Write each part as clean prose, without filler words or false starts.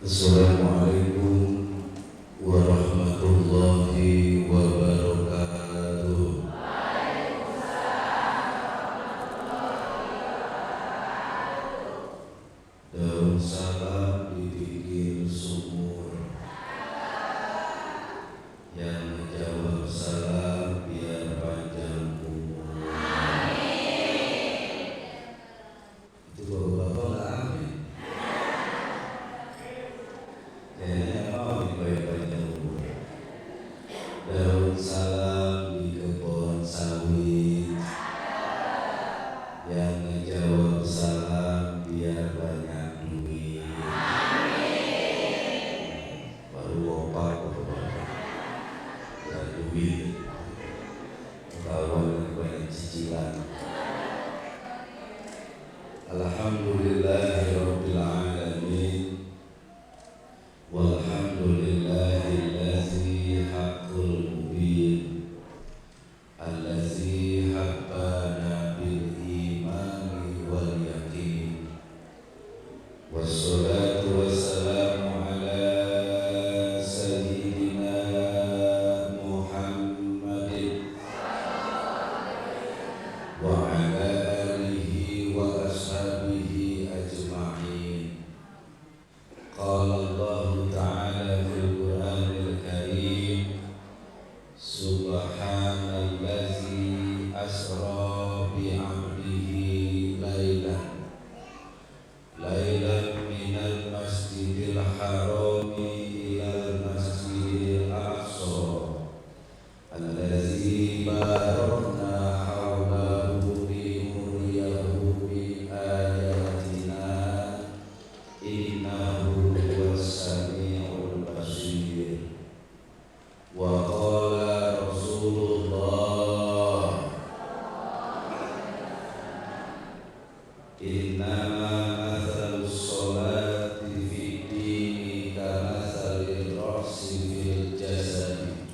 Assalamualaikum warahmatullahi wabarakatuh. Daun salam dipikir sumur, yang menjawab salam biar panjang umur. Itu bapak-bapak nggak amin. Kayaknya mau dibayar panjang umur. Daun salam di kebun sawit, yang menjawab salam biar banyak duit. Baru opat bapak-bapak, ya duit. Kawan banyak cicilan. Alhamdulillahirabbil alamin. Walhamdulillahillazi haqqul mubin, allazi habbana bil imani wal yaqin. Wassalatu wassalamu ala sayyidina Muhammadin wa ala alihi wa ashabihi ajma'in. Qala Allah Ta'ala fil Qur'anil Karim, Subhanallazi asra bi 'abdihi lailan minal masjidil harami ilal masjidil aqsa allazi barakna hawlahu linuriyahu min ayatina innahu huwas sami'ul basir. Wa qala Rasulullah, innama mathalus sholati fid dini kamathalil ra'si fil jasadi.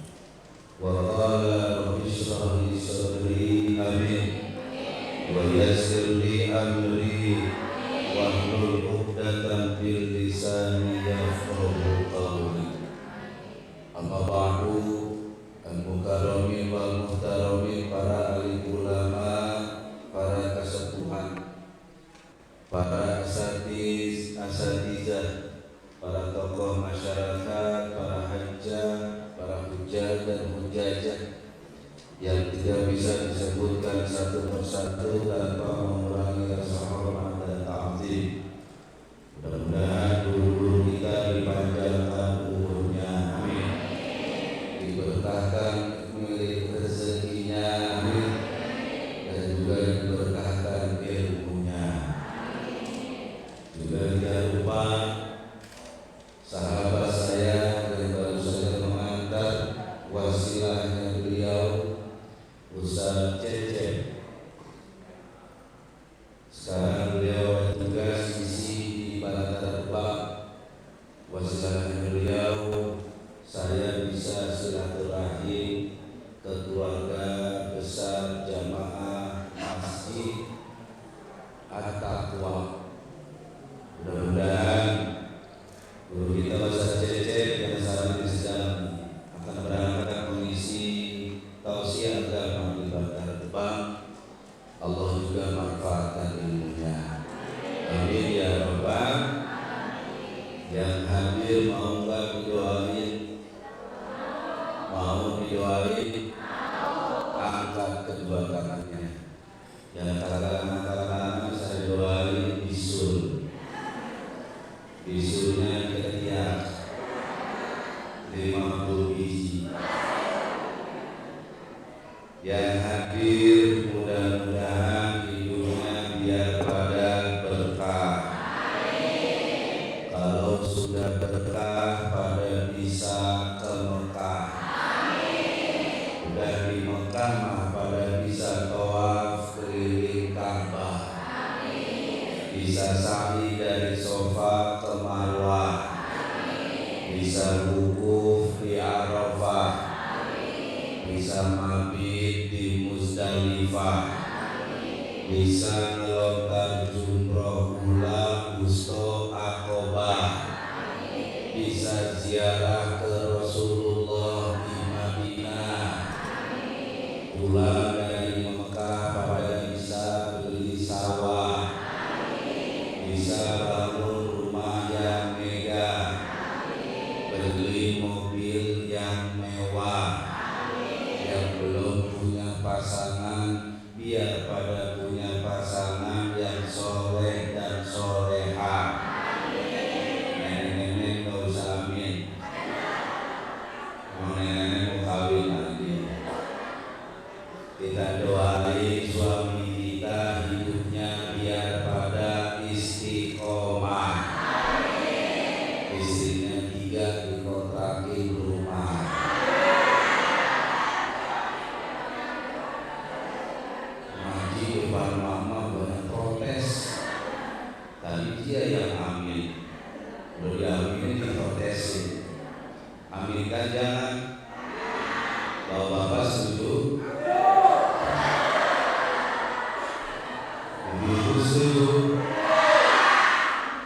Wa qala rabbi shrah li sadri, amin, wa yassir li amri wahlul 'uqdatam min lisani yafqahu qawli. Amma ba'du, al-mukarramin wal muhtaramin, para alim ulama, para kasepuhan, para asatizah, para tokoh masyarakat, para hajjah, para hujjah dan hujjajah yang tidak bisa disebutkan satu persatu tanpa mengurangi rasa hormat dan ta'zim. Mudah-mudahan dulu kita dipanjangkan umurnya, amin, diberkahkan milik rezekinya, amin, dan juga diberkahkan ilmunya. Juga tidak lupa sahabat saya yang baru saja mengantar wasilahnya beliau, Ustaz Cecep. Sekarang beliau tugas isi di Balada Debak. Wasilahnya beliau, saya bisa silaturahim ke keluarga besar jamaah Masjid At-Taqwa. Mudah-mudahan guru kita Ustaz Cecep yang saat ini sedang akan berangkat mengisi tausiah agama di Balada Debak, Allah juga manfaatkan ilmunya, amin ya rabbal. Yang hadir mau nggak didoain? Mau didoain? Angkat kedua tangannya. Yang angkat tangan saya doain bisul. Bisulnya ketiak 50 biji. Yang hadir mudah-mudahan hidupnya biar pada berkah. Kalau sudah berkah pada bisa ke Mekah. Udah di Mekah mah pada bisa tawaf keliling Ka'bah. Bisa sa'i dari Sofa ke Marwah. Bisa wukuf di Arafah. Bisa mabit di Muzdalifah. Bisa ngelontar jumroh ulang Gusto Aqobah. bisa ziarah ke Rasulullah di Madinah, pulang dari Mekah pada bisa beli sawah, bisa bangun rumah yang megah, beli mobil yang mewah. Yang belum punya pasangan, biar pada punya pasangan yang soleh dan soleha. Nenek-nenek gak usah amin. Nenek-nenek mau kawin nanti. Kita doain suami kita hidupnya biar pada istiqomah. Istrinya 3 dikontrakin rumah. Ngaji depan mama banyak protes. Tadi dia yang amin. Udah diaminin diprotesin. Aminkan jangan. Bapak-bapak setuju? Ibu setuju?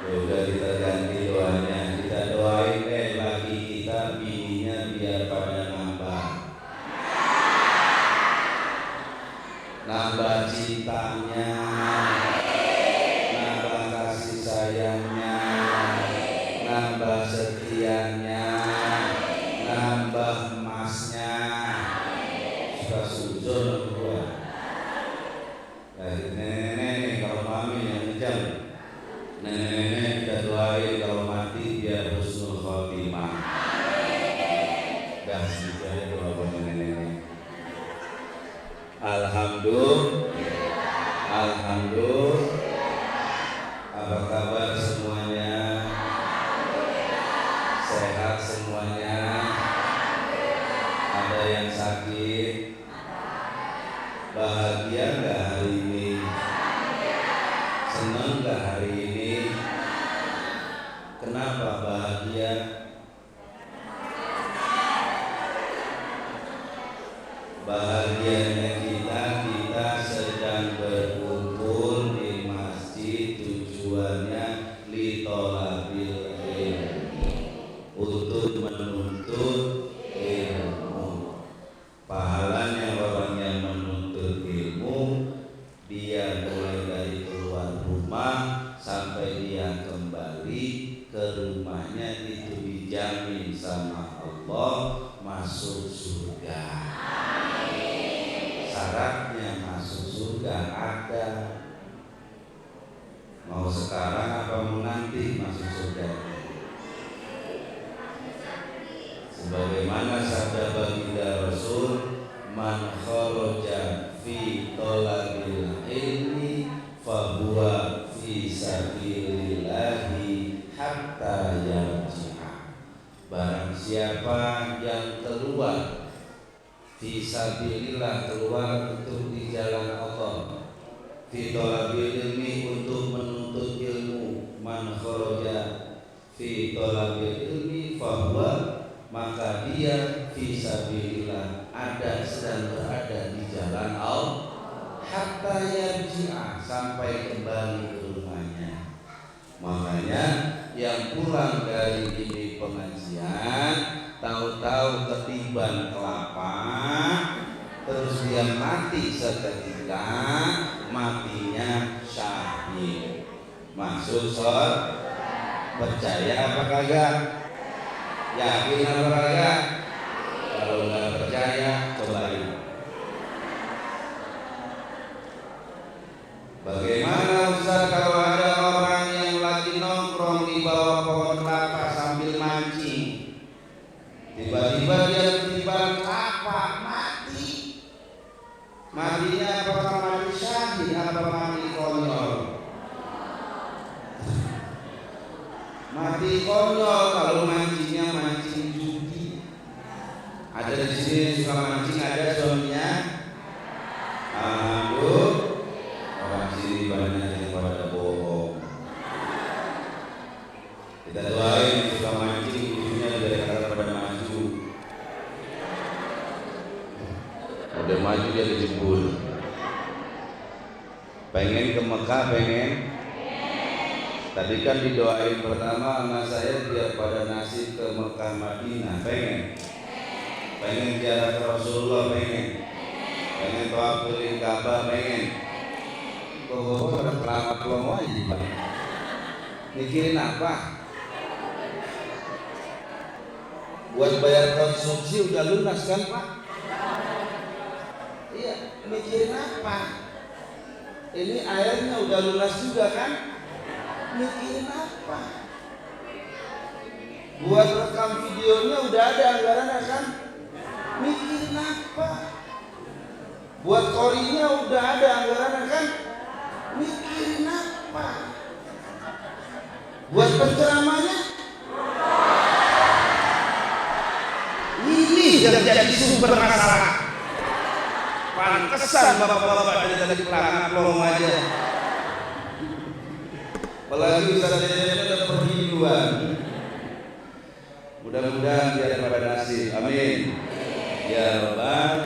Ya udah kita ganti doanya. Kita doain lagi kita bininya biar pada nambah cintanya, nambah kasih sayangnya, nambah setianya, nambah emasnya. Suka suzon gua. Nenek-nenek kalau mami yang ngejam, nenek-nenek kita doain kalau mati biar husnul khotimah. Dah segitu aja doa buat nenek-nenek. Alhamdulillah. Apa kabar semuanya? Sehat semuanya? Ada yang sakit? Bahagia gak hari ini? Senang gak hari ini? Kenapa bahagia? Bahagianya kita sedang berkumpul di masjid, tujuannya litolabil ilmi, untuk menuntut ilmu. Pahalanya orang yang menuntut ilmu, dia mulai dari keluar rumah sampai dia kembali ke rumahnya itu dijamin sama Allah masuk surga. Syaratnya masuk surga ada. Mau sekarang apa mau nanti masuk surga? Sebagaimana sabda baginda Rasul, man kharaja fi talabil ilmi fahuwa fi sabilillahi hatta yarji'a. Barang siapa yang keluar fisabilillah, keluar untuk di jalan Allah, fi thalabil ilmi, untuk menuntut ilmu, man kharaja fi thalabil ilmi fahuwa, maka dia fisabilillah, ada sedang berada di jalan Allah, hatta yarji'a, sampai kembali ke rumahnya. Makanya yang pulang dari ini pengajian tahu-tahu ketiban kelapa, terus dia mati seketika, matinya syahid. Masuk surga. Percaya apa kagak? Yakin apa kagak? Kalau nggak percaya, cobain. Bagaimana Ustaz kalau ada orang yang lagi nongkrong di bawah pohon kelapa sambil mancing, tiba-tiba dia ketiban kelapa, mati. Matinya apakah mati syahid apa mati konyol? Mati konyol kalau mancingnya mancing judi. Ada di sini suka mancing, ada suaminya. Alhamdulillah. Orang sini banyak yang pada bohong. Kita doain suka mancing ujungnya dari kata pada maju. Udah maju dia dijebur. Pengen ke Mekah, pengen Tadi kan didoain pertama sama saya biar pada nasib ke Mekah Madinah. Pengen ziarah ke Rasulullah, pengen tawaf keliling Ka'bah, pengen. Kok pada keramat belum aja Pak. Mikirin apa? Buat bayar konsumsi udah lunas kan Pak? Iya, mikirin apa? Ini airnya udah lunas juga kan? Mikirin apa? Buat rekam videonya udah ada anggaran kan? Mikirin apa? Buat korinya udah ada anggaran kan? Mikirin apa? Buat penceramanya? Ini yang jadi sumber masalah. Pantesan bapak-bapak dari pelanggan pelong aja. Apalagi Ustaz-Ustaz ada perhiduan. Mudah-mudahan biar pada nasib. Amin. Ya Rabbal.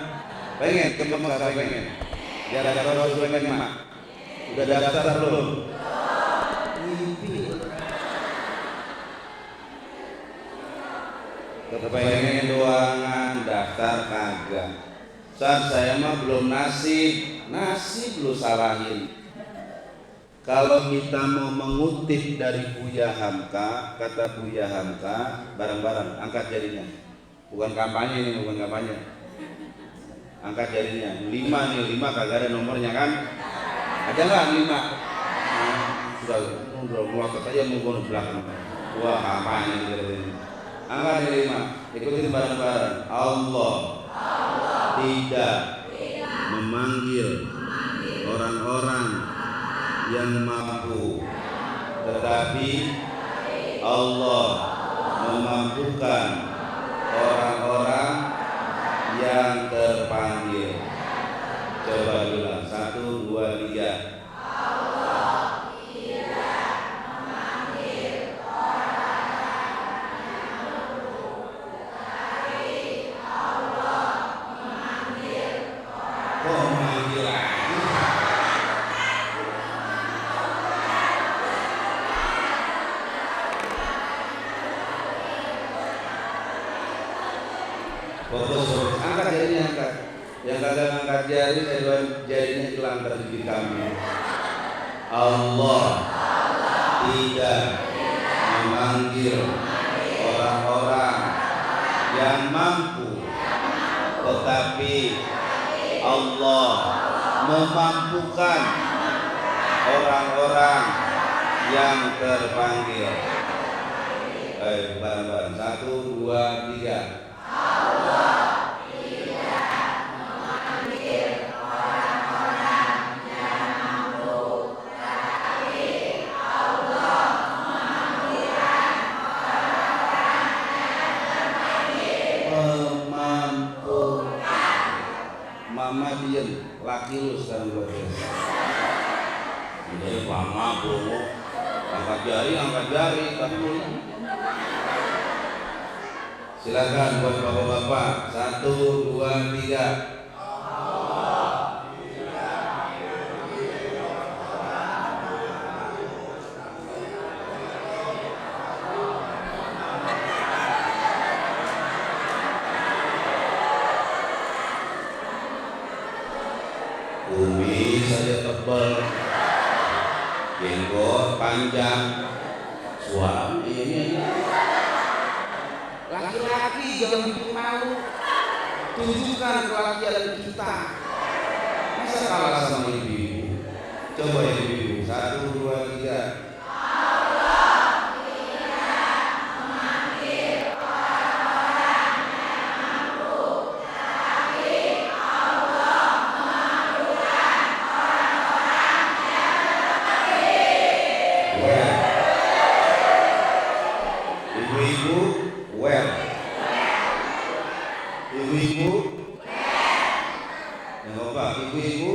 Pengen ke Mekah, pengen. Ya Rasul pengen mak. Udah daftar belum? Mimpi. Kepengen doangan daftar kagak. Saat saya mah belum nasib lu salahin. Kalau kita mau mengutip dari Buya Hamka, kata Buya Hamka, bareng-bareng angkat jarinya. Bukan kampanye ini, bukan kampanye. Angkat jarinya. 5 nih, 5 kagak ada nomornya kan? Ada nggak 5? Sudah melotot aja mau ke belakang. Wah kampanye ini. Angkat jari 5. Ikutin bareng-bareng. Allah tidak memanggil orang-orang yang mampu, tetapi Allah memampukan orang-orang yang terpanggil. Coba bilang 1, 2, 3. Fokus, angkat jarinya, angkat. Yang kagak angkat jari, jarinya hilang dari diri kami. Allah tidak memanggil orang-orang yang mampu, tetapi Allah memampukan orang-orang yang terpanggil. Ayo bareng-bareng. 1, 2, 3. Mama diem, laki lu sekarang luar biasa. Jadi mama bohong, angkat jari, tapi mulai. Silakan buat bapak-bapak. 1, 2, 3. Kumis saja tebal, jenggot panjang, suami ini. Laki-laki jangan bikin malu, tunjukkan kelakian kita. Masa kalah sama ibu-ibu? Coba ya ibu-ibu. 1, 2, 3. Ibu-ibu, ibu-ibu,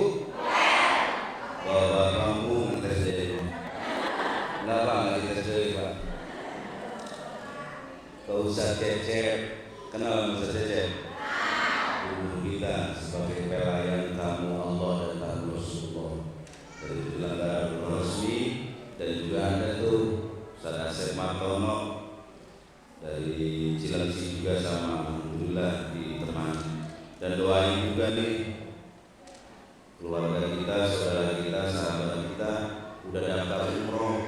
bawa kamu ngetes deh. Kenapa nggak dites deh Pak? Kau usah cecep, kenal usah cecep. Guru kita sebagai pelayan tamu Allah dan tamu Rasulullah dari penyelenggara resmi dan juga Anda tuh Syekh Martono dari Cilengsi juga sama alhamdulillah ditemani. Dan doain juga nih keluarga kita, saudara kita, sahabat kita udah daftar umroh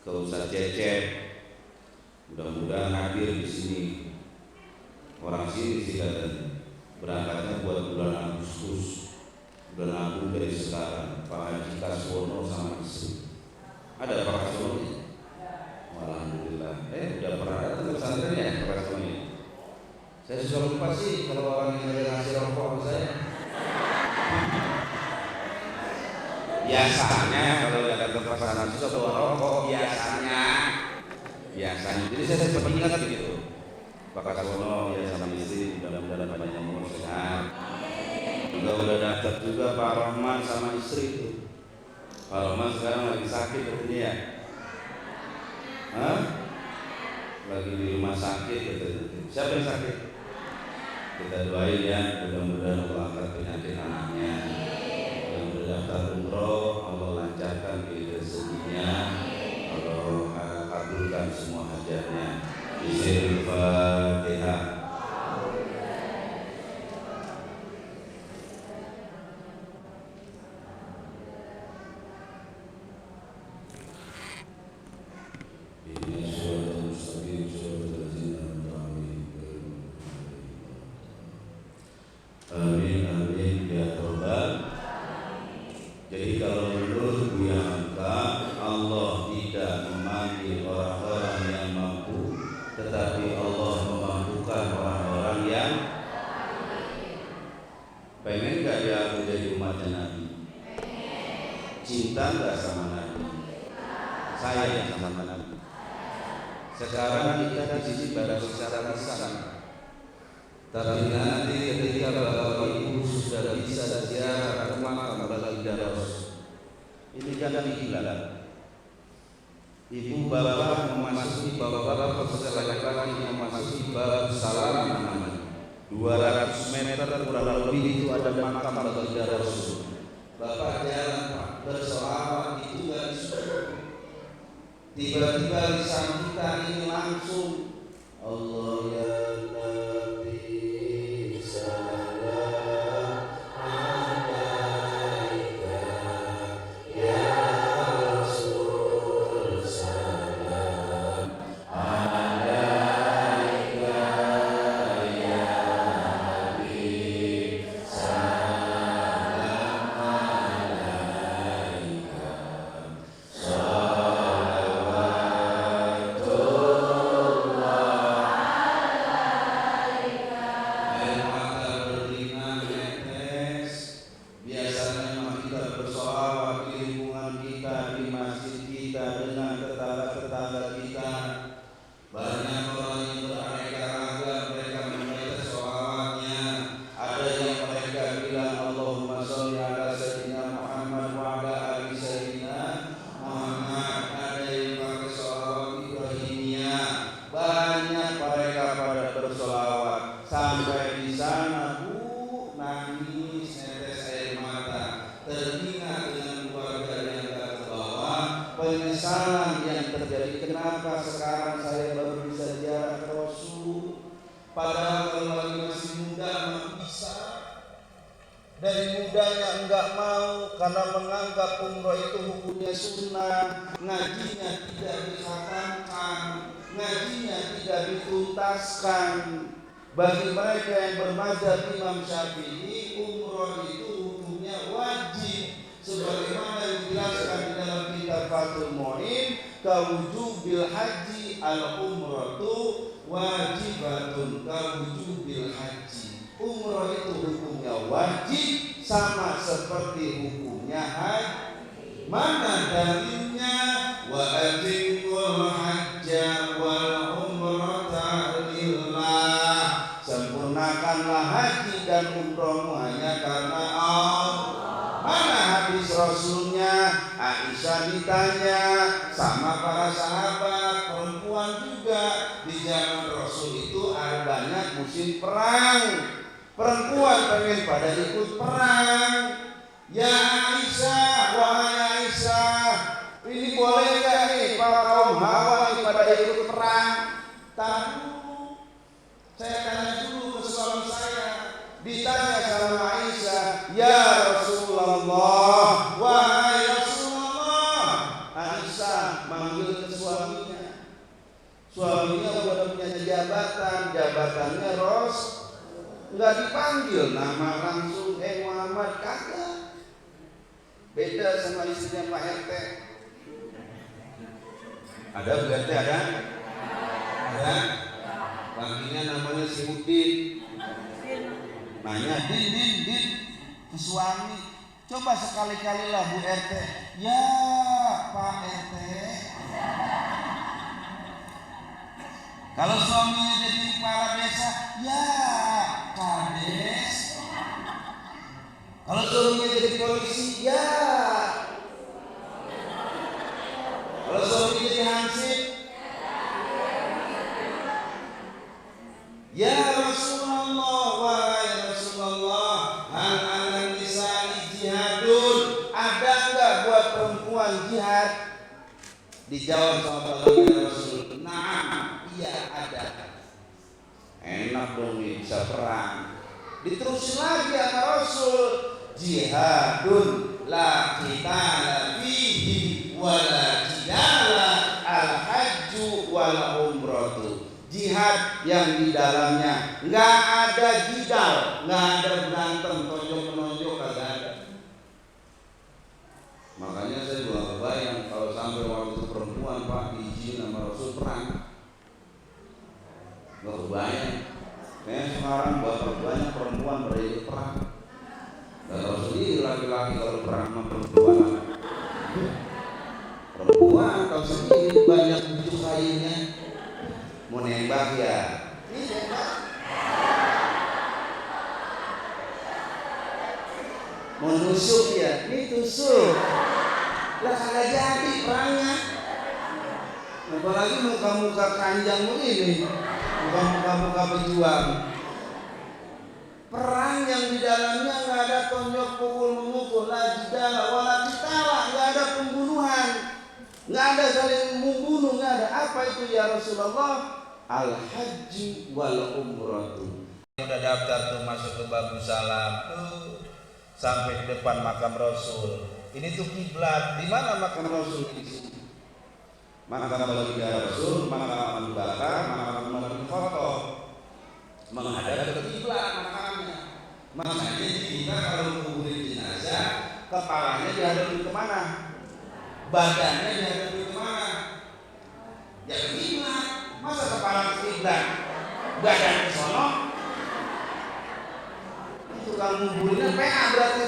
ke Ustaz Cecep. Mudah-mudahan hadir di sini. Orang sini sih katanya berangkatnya buat bulan Agustus, bulan Agung dari sekarang. Pak Haji Kaswono sama istri. Ada Pak Kaswono? Alhamdulillah. Udah pernah datang ke pesantren ya Pak Kaswono? Saya suka lupa sih kalau orang yang ngasih rokok ke saya. Biasanya kalau datang ke pesantren suka bawa rokok biasanya. Jadi saya sempat ingat gitu. Pak Kaswono ya sama istri mudah-mudahan banyak umur sehat. Juga udah daftar juga Pak Rahman sama istri itu. Pak Rahman sekarang lagi sakit katanya ya. Lagi di rumah sakit katanya. Siapa yang sakit? Kita doain ya, mudah-mudahan Allah angkat penyakit anaknya. Yang udah daftar umroh, Allah lancarkan rezekinya. Allah kabulkan semua hajatnya. Bismillahirrahmanirrahim. Amin amin ya Rabbal. Jadi kalau menurut Buya Hamka, Allah tidak memanggil orang-orang yang mampu, tetapi Allah memampukan orang-orang yang pengen gak dia menjadi umatnya Nabi? Cinta gak sama Nabi? Sayang sama Nabi? Sekarang kita di sini baru secara lisan, tapi nanti ketika Bapak Ibu sudah bisa ziarah ke makam Baginda Rasul, ini kan dihilang. Ibu bapak memasuki bapak-bapak laki-laki memasuki bab salam namanya. 200 meter kurang lebih itu ada makam Baginda Rasul. Bapak jalan Pak bersolawat itu nggak disuruh. Tiba-tiba lisan kita ini langsung Allah ya Nabi salam alaika ya Rasul salam alaika ya Nabi salam alaika penyesalan yang terjadi. Kenapa sekarang saya baru bisa ziarah ke Rasul? Padahal kalau lagi masih muda bisa. Dari mudanya enggak mau karena menganggap umroh itu hukumnya sunnah, ngajinya tidak dikhatamkan, ngajinya tidak dituntaskan. Bagi mereka yang bermadzhab Imam Syafi'i, umroh itu hukumnya wajib. Sebagaimana yang dijelaskan di dalam kitab Fathul Mu'in, kawujubil haji al-umratu wajibatun kawujubil haji. Umrah itu hukumnya wajib sama seperti hukumnya haji. Mana dalilnya? Wa atimul hajja wal umrata lillah. Sempurnakanlah haji dan umrahmu hanya karena Allah. Mana hadis Rasulnya? Aisyah ditanya sama para sahabat, perempuan juga. Di zaman Rasul itu ada banyak musim perang. Perempuan pengen pada ikut perang. Ya Aisyah, wahai Aisyah, ini boleh gak nih para jabatannya nggak dipanggil nama langsung Muhammad, kagak. Beda sama istrinya Pak RT. Ada Bu RT, ada? Panggilnya namanya si Udin. Nanya din ke suami, coba sekali-kali lah Bu RT. Ya Pak RT. Kalau suaminya jadi kepala desa, ya kades. Kalau suaminya jadi polisi, ya. Kalau suaminya jadi hansip, ya Rasulullah, wahai Rasulullah, hal ala nisa'i jihadun, ada enggak buat perempuan jihad? Dijawab sama Baginda Rasul, nah, iya ada. Enak dong nih, bisa perang. Diterusin lagi sama Rasul, jihadun la qitala fihi wala jidala al-hajju wal umratu. Jihad yang di dalamnya nggak ada jidal, nggak ada berantem tonjok-menonjok, kagak ada. Makanya saya juga kebayang kalau sampai waktu itu perempuan Pak diizin sama Rasul perang, nggak kebayang. Kayak sekarang bapak banyak perempuan pada ikut perang. Dan Rasul ini laki-laki kalau perang sama perempuan. Perempuan kalau sendiri banyak bujuk kayunya. Mau nembak ya? Ini nembak. Mau nusuk ya? Ini tusuk. Lah kagak jadi perangnya. Apalagi muka-muka kanjang begini, muka-muka pejuang. Perang yang di dalamnya nggak ada tonjok pukul memukul, la jidala wala qitala, nggak ada pembunuhan, nggak ada saling membunuh, nggak ada. Apa itu ya Rasulullah? Al-hajju wal umratu. Udah daftar tuh masuk ke Babu Salam tuh sampai di depan makam Rasul. Ini tuh kiblat. Di mana makam Rasul ini? Makam Baginda Rasul, makam Abu Bakar, makam Umar bin Khattab. Menghadap ke kiblat makamnya. Makanya kita kalau menguburin jenazah, kepalanya dihadapin kemana? Badannya dihadapin kemana? Ya ke kiblat. Masa kepala ke kiblat, badan ke sono? Itu kalau nguburinnya PA berarti.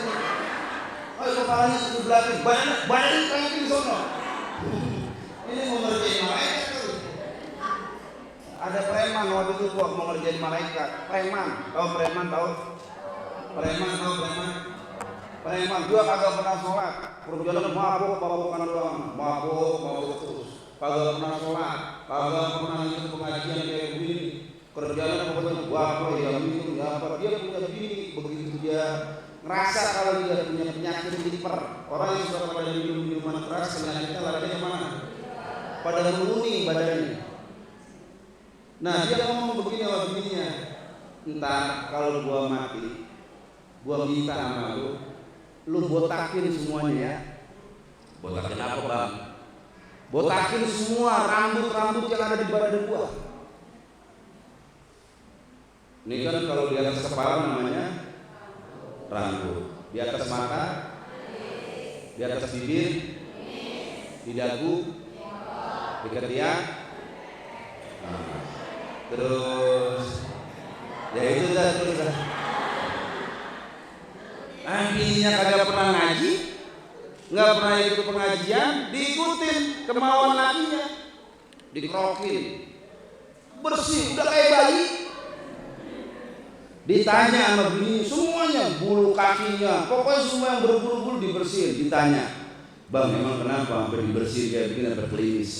Oh, kepalanya ke kiblat, badannya kayak di sono. Ini mau ngerjain malaikat tuh. Ada preman waktu itu kok mau ngerjain malaikat. Preman, tahu preman tahu? Preman juga kagak pernah sholat. Perjalanan mabuk-mabukan doang, mabuk terus. Kagak pernah sholat, kagak pernah ikut pengajian kayak begini. Kerjaan pokoknya apa ya minum ya apa. Dia punya bini, begitu dia ngerasa kalau dia punya penyakit jiper. Orang yang suka pada minum minuman keras, penyakitnya larinya kemana? Pada menguning badannya. Nah dia ngomong begini sama bininya, entar kalau gua mati, gua minta sama lu botakin semuanya ya. Botakin apa bang? Botakin semua rambut-rambut yang ada di badan gua. Ini kan kalau di atas kepala namanya rambut, di atas mata, di atas bibir, di dagu, di ketiak, terus ya itu terus. Bininya kagak pernah ngaji, nggak pernah ikut pengajian, diikutin kemauan lakinya, dikerokin, bersih, udah kayak bayi. Ditanya sama bini semuanya, bulu kakinya, pokoknya semua yang berbulu-bulu dibersihin. Ditanya, bang emang kenapa hampir dibersihin kayak begini berkelimis?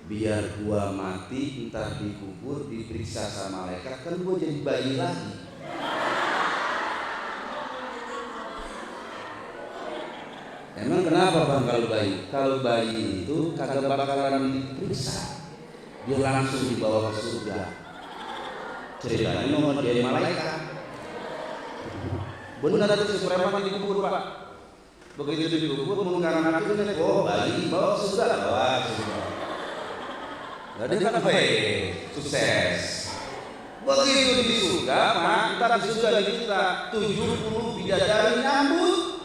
Biar gua mati entar dikubur diperiksa sama malaikat, kan gua jadi bayi lagi. Emang kenapa bang kalau bayi? Kalau bayi itu kagak bakalan diperiksa, dia langsung dibawa ke surga. Ceritanya mau ngerjain malaikat. Benar ada si preman dikubur pak. Begitu dikubur mengkarang hatinya, oh bayi bawa ke surga, bawa ke surga. Jadi kan sukses. Begitu di surga, Pak, ntar di surga kita 70 bidadari nyambut.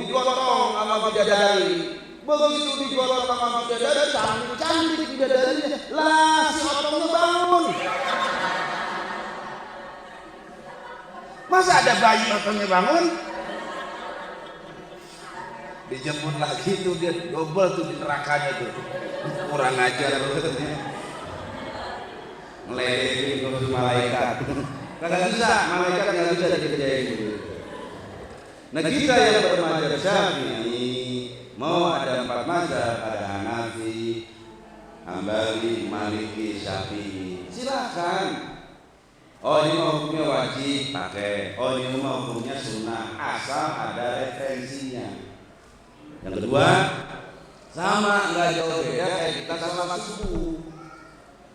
Digotong sama bidadari. Begitu digotong sama bidadari, cantik bidadarinya. Lah, si otongnya bangun. Masa ada bayi otongnya bangun? Dijemput lagi tuh, dia double tuh di nerakanya tuh. Kurang ajar ngeledekin ke malaikat. Kagak bisa, malaikat nggak bisa dikerjain gitu. Nah kita yang bermadzhab Syafi'i mau ada 4 mazhab, ada Hanafi, Hambali, Maliki, Syafi'i. Silakan. Oh ini mau hukumnya wajib pakai. Oh ini mau hukumnya sunnah, asal ada referensinya. Yang kedua, sama nggak jauh beda kayak kita sholat subuh.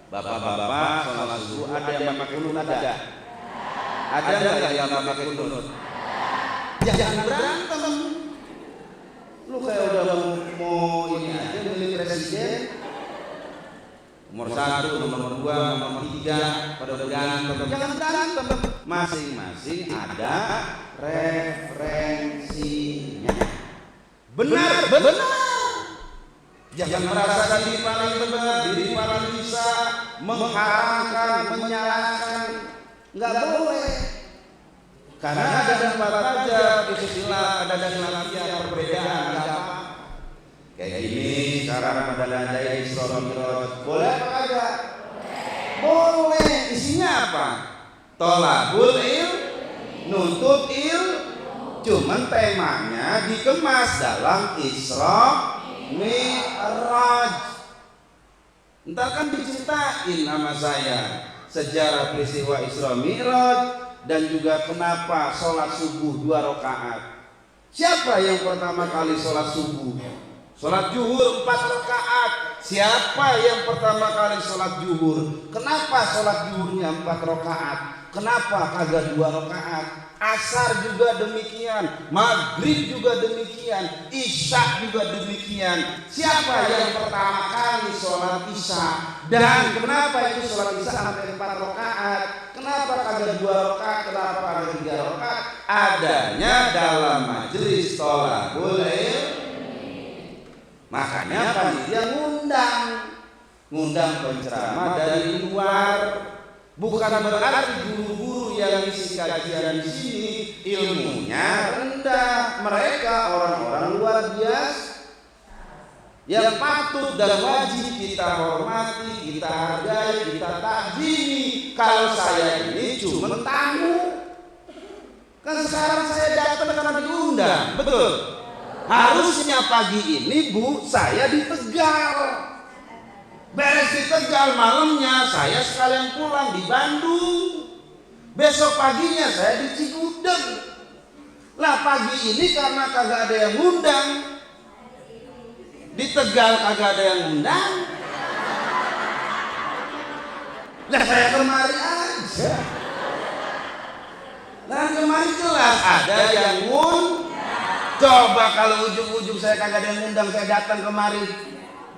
Bapak-bapak sholat subuh ada yang pakai kunut ada? Ada nggak yang pakai kunut? Jangan berantem. Lu kayak udah mau ini aja milih presiden. Nomor 1, nomor 2, nomor 3 pada berantem. Jangan berantem. Masing-masing ada referensinya. Benar. Jangan merasa diri paling benar, diri paling bisa, mengharamkan, menyalahkan. Enggak boleh. Karena ada 4 mazhab, istilah ada khilafiyah, perbedaan, enggak apa. Kayak gini cara menandai Isra Mi'raj. Boleh apa enggak? Boleh. Isinya apa? Tolabul ilm, nuntut ilm. Cuman temanya dikemas dalam Isra Mi'raj. Ntar kan diceritain sama saya sejarah peristiwa Isra Mi'raj dan juga kenapa sholat subuh 2 rakaat. Siapa yang pertama kali sholat subuh? Sholat zuhur 4 rakaat. Siapa yang pertama kali sholat zuhur? Kenapa sholat zuhurnya 4 rakaat? Kenapa kagak 2 rakaat? Asar juga demikian, maghrib juga demikian, isya juga demikian. Siapa yang pertama kali sholat isya? Dan kenapa itu sholat isya sampai 4 rakaat? Kenapa kagak 2 rakaat? Kenapa kagak 3 rakaat? Adanya dalam majelis tholabul ilm. Makanya panitia ngundang penceramah dari luar. Bukan berarti guru-guru yang isi kajian di sini ilmunya rendah. Mereka orang-orang luar biasa yang patut dan wajib kita hormati, kita hargai, kita takzimi. Kalau saya ini cuma tamu. Kan sekarang saya datang karena diundang, betul? Harusnya pagi ini Bu, saya di Tegal. Beres di Tegal, malamnya saya sekalian pulang di Bandung. Besok paginya saya di Cigudeg. Lah pagi ini karena kagak ada yang ngundang, di Tegal kagak ada yang ngundang, lah saya kemari aja. Nah kemari jelas ada yang Coba kalau ujung-ujung saya kagak ada yang ngundang, saya datang kemari,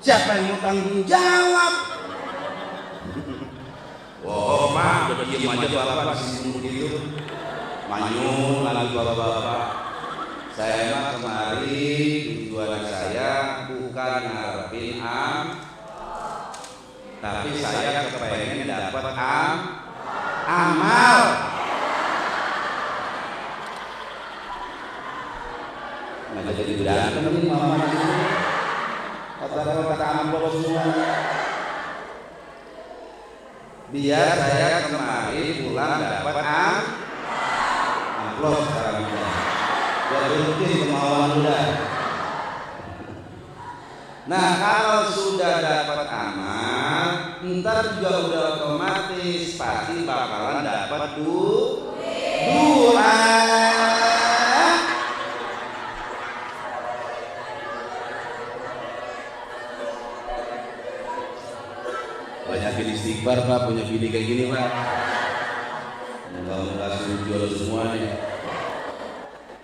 siapa yang mau tanggung jawab? Oh Pak, udah diem aja Bapak disini begitu. Manyun lagi Bapak-bapak. Saya mah kemari tujuan saya bukan ngarepin tapi saya kepengen dapat amal. Nggak jadi berantem nih mama di sini. Kata-kata ampol semuanya. Biar saya kemari pulang dapat amplop sekarang. Biar rutin kemauan udah. Nah kalau sudah dapat amal, ntar juga udah otomatis pasti bakalan dapat dua. Banyak bini istighfar Pak, punya bini kayak gini Pak. Moga-moga sujud semua nih.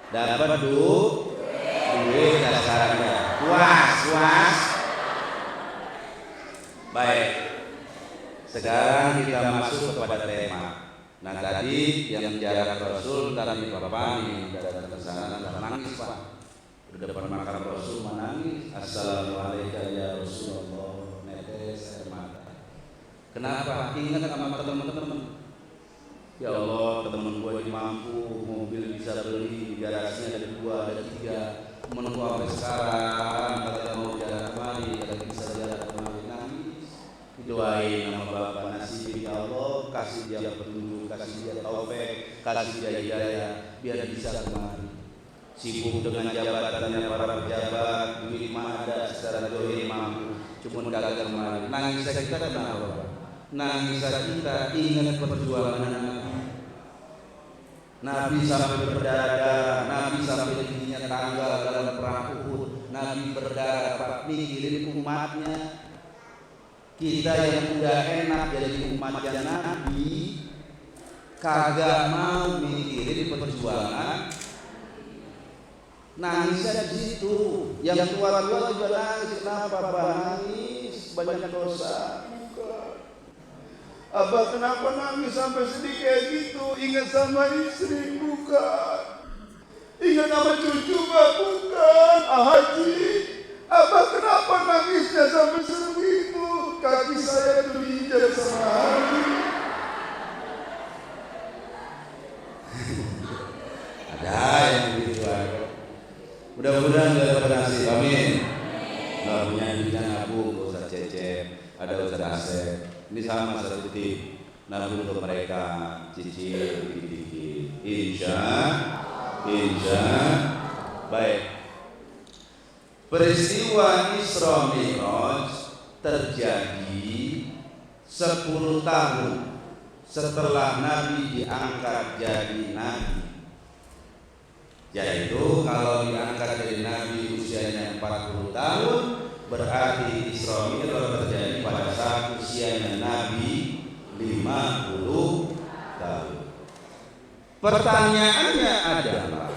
Dapat duit dasarannya. Puas. Baik. Sekarang kita masuk kepada tema. Nah tadi yang jarak Rasul tadi Bapak ini datang ke sana nangis Pak. Di depan makam Rasul menangis. Assalamualaikum ya Rasulullah. Netes air mata. Kenapa? Ingat sama teman-teman. Ya Allah, teman gue ini mampu, mobil bisa beli, garasinya ada 2, ada 3. Temen gue sampai sekarang kata mau jalan kemari, kata bisa jalan kemari, nangis. Doain nama Bapak nasibin ya Allah, kasih dia petunjuk, kasih dia taufik, kasih dia hidayah, biar bisa kemari. Sibuk dengan jabatannya para pejabat, duit mah ada, secara dohir mampu, cuma gagal kemari. Nangis kita kenapa Bapak? Nangis kita ingat perjuangan Nabi. Nabi sampai berdarah, Nabi sampai tingginya tanggal dalam perang Uhud. Nabi berdarah, Pak, mikirin umatnya. Kita yang udah enak jadi umatnya Nabi, kagak mau mikirin perjuangan. Nangisnya di situ. Yang tua-tua juga nangis. Kenapa Pak nangis? Banyak dosa. Abah kenapa nangis sampai sedih kayak gitu? Ingat sama istri bukan? Ingat sama cucu bukan? Haji, Abah kenapa nangisnya sampai segitu? Kaki saya diinjak sama Haji. Ada yang begitu ada. Mudah-mudahan tidak berhasil. Amin. Nggak punya duitnya nabung, gak usah cecep. Ada Ustaz Asep. Ini sama satu tip nabung untuk mereka cicil dikit-dikit. Insya baik. Peristiwa Isra Mi'raj terjadi 10 tahun setelah Nabi diangkat jadi Nabi. Yaitu kalau diangkat jadi Nabi usianya 40 tahun, berarti Isra Mi'raj terjadi pada saat usianya Nabi 50 tahun. Pertanyaannya adalah,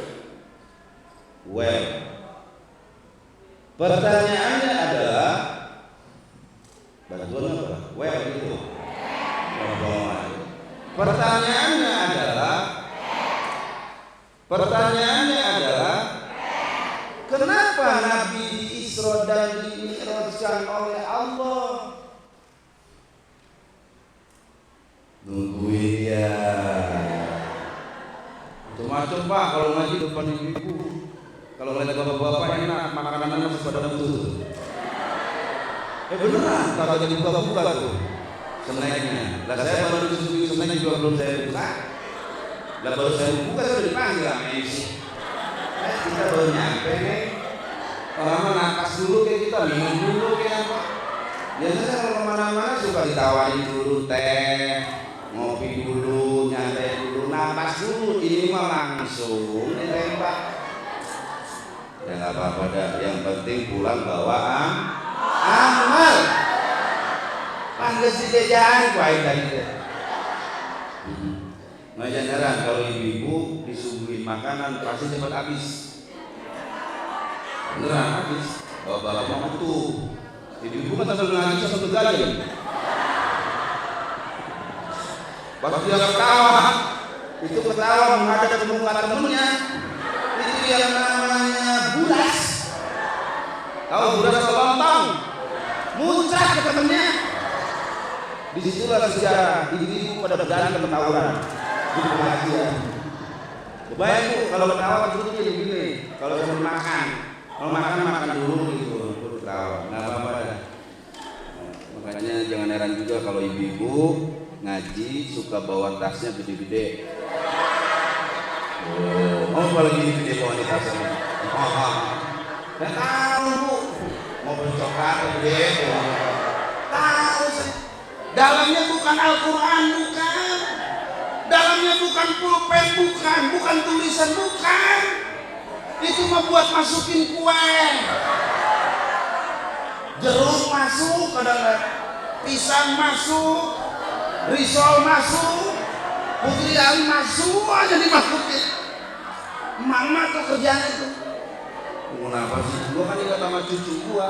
pertanyaannya adalah, bantuan apa? Itu. Pertanyaannya adalah, kenapa Nabi Isra dan Mi'rajkan oleh Allah? Nungguin ya. Macam-macam Pak kalau ngaji depan ibu-ibu. Kalau ngeliat bapak-bapak enak, makanannya masih pada betul. Beneran, kalau jadi buka-buka tuh snacknya. Lah saya baru disuguhi snack juga belum saya buka. Lah baru saya buka sudah dipanggil sama MC. Kita baru nyampe nih. Orang napas dulu kayak kita, minum dulu kayak apa. Biasanya kalau kemana-mana suka ditawarin dulu teh, ngopi dulu, nyantai dulu, napas dulu. Ini mah langsung ditembak. Ya nggak apa-apa dah, yang penting pulang bawa amal. Panggil si jajan, baik tadi deh. Nggak jangan kalau ibu-ibu disuguhin makanan pasti cepat habis. Beneran habis. Bapak mau tuh. Ibu-ibu kan sambil nangis satu gajah. Pas dia ketawa, itu ketawa menghadap ke muka temennya. Itu yang namanya buras. Tahu buras lontong? Muncrat ke temennya. Disitulah sejarah ibu-ibu pada berantem tawuran. Di pengajian. Baik Bu, kalau ketawa dulu begini. Kalau mau makan, makan dulu gitu. Ketawa, nggak apa-apa dah. Makanya jangan heran juga kalau ibu-ibu ngaji suka bawa tasnya gede-gede. Oh, kalau gini-gede bawa di tasnya. Nggak tahu Bu, mau beli coklat gede. Tahu sih. Dalamnya bukan Al-Quran, bukan. Dalamnya bukan pulpen, bukan tulisan, bukan. Itu mah buat masukin kue. Jeruk masuk, kadang-kadang pisang masuk, risol masuk, putri ali masuk aja dimasukin. Mama tuh kerjaan itu. Kenapa sih? Gua kan ingat sama cucu gua,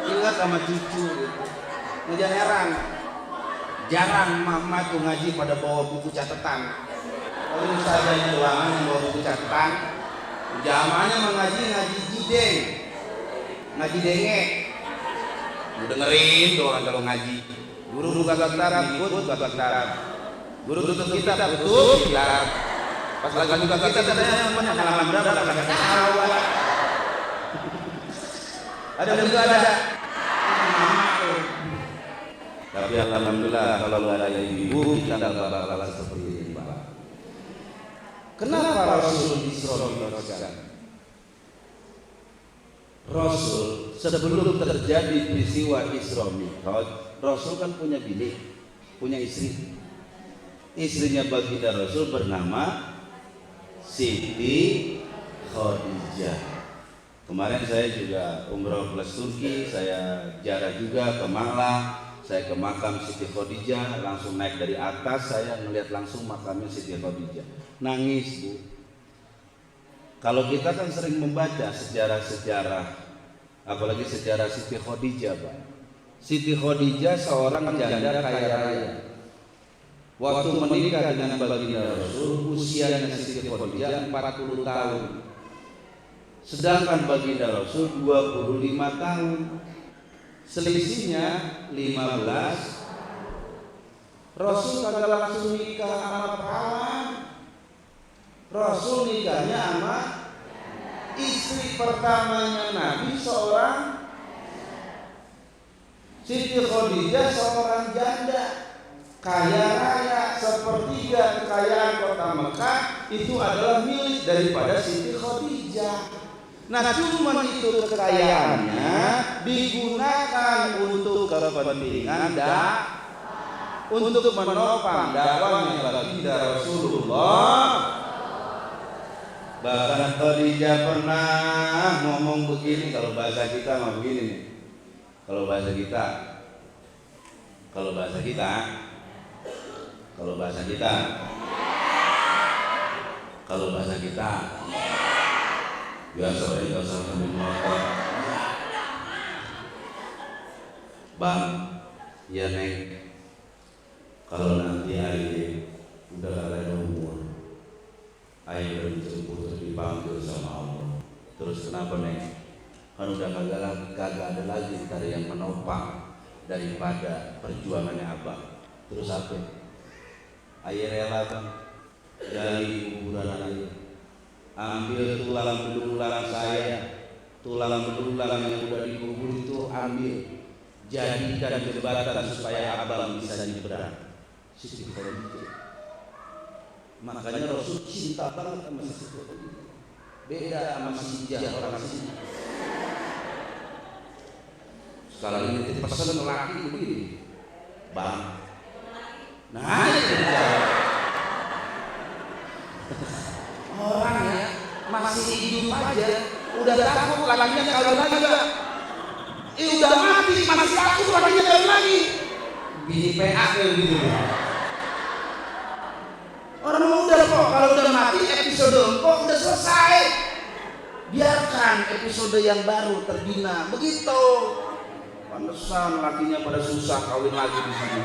ingat sama cucu gitu. Jangan heran. Jarang mama tuh ngaji pada bawa buku catatan. Kalau ustazahnya doang yang bawa buku catatan, jamaahnya mengaji jideng, ngaji dengek. Lu dengerin tuh orang kalau ngaji. Guru buka kitab, ikut buka kitab. Guru tutup kitab, tutup kitab. Pas lagi buka kitab katanya halaman berapa? Kagak tahu. Ada juga ada. Tapi alhamdulillah kalau ada ibu kita nggak bakal seperti ini, Pak. Kenapa Rasul Isra Mi'raj? Rasul sebelum terjadi peristiwa Isra Mi'raj, Rasul kan punya bini, punya istri. Istrinya baginda Rasul bernama Siti Khadijah. Kemarin saya juga umroh plus Turki, saya ziarah juga ke Malang. Saya ke makam Siti Khadijah, langsung naik dari atas, saya melihat langsung makamnya Siti Khadijah. Nangis, Bu. Kalau kita kan sering membaca sejarah-sejarah, apalagi sejarah Siti Khadijah, Pak. Siti Khadijah seorang janda kaya raya. Waktu menikah dengan baginda Rasul, usianya Siti Khadijah 40 tahun. Sedangkan baginda Rasul 25 tahun. Selisihnya 15. Rasul kagak langsung nikah sama perawan. Rasul nikahnya sama istri pertamanya Nabi, seorang Siti Khadijah, seorang janda kaya raya. Sepertiga kekayaan kota Mekah itu adalah milik daripada Siti Khadijah. Nah, cuma itu kekayaannya digunakan untuk kepentingan untuk menopang dakwahnya baginda Rasulullah. Bahkan Khadijah pernah ngomong begini, kalau bahasa kita mah begini nih. Kalau bahasa kita biasa biasa sambil motor. Bang, ya Neng, kalau nanti Aye udah kagak umur, Aye udah dijemput dipanggil sama Allah. Terus kenapa Neng? Kan udah kagak ada lagi ntar yang menopang daripada perjuangannya Abang. Terus apa? Aye rela Bang dari kuburan Aye, ambil tulang belulang saya, tulang belulang yang udah dikubur itu ambil, jadikan jembatan supaya Abang bisa nyebrang. Siti Khadijah. Makanya Rasul cinta banget sama Siti Khadijah. Beda sama Sinjah orang sini. Sekarang ini pesan lelaki begini, Bang. Nah, itu orang ya masih hidup aja udah takut lakinya kawin lagi gak? Udah mati masih takut lakinya kawin lagi. Bini PA kayak gitu. Orang muda kok kalau udah mati episode kok udah selesai. Biarkan episode yang baru terbina begitu. Pantesan lakinya pada susah kawin lagi di sini.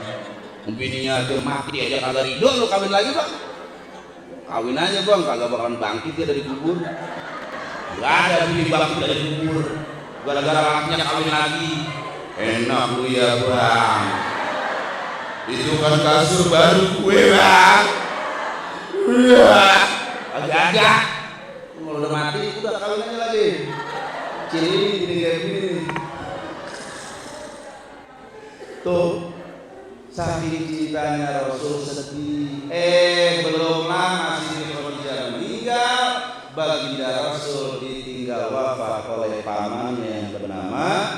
Bininya aja mati aja kagak ridho lu kawin lagi Bang. Kawin aja Bang, kagak bakalan bangkit ya dari kubur. Gak ada bini bangkit dari kubur gara-gara anaknya kawin lagi. Enak lu ya Bang. Itu kan kasur baru gue Bang. Agak-agak kalau udah mati udah kawin aja lagi. Ciri ini kayak gini. Tuh saking cintanya Rasul sedih. Belum lama Siti Khadijah meninggal, baginda Rasul ditinggal wafat oleh pamannya yang bernama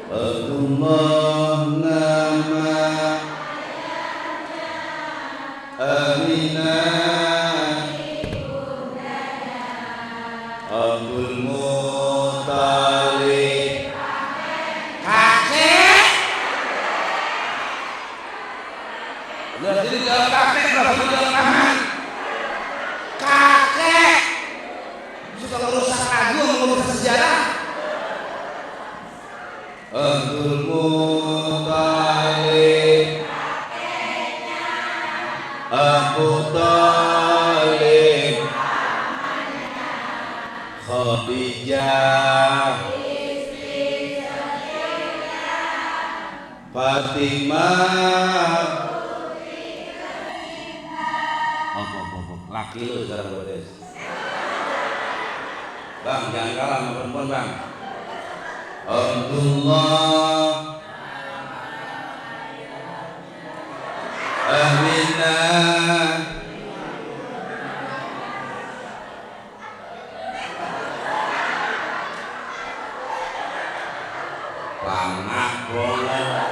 Abdullah nama Aminah Abdul Muttalib. Kakek udah jadi jalan kakek, udah jalan tangan kakek suka urusan lagu, urusan sejarah. Khadijah, Fatimah. Laki lu sekarang bodes. Bang, jangan kalah sama perempuan bang. Abdullah, Aminah, Pangak bola.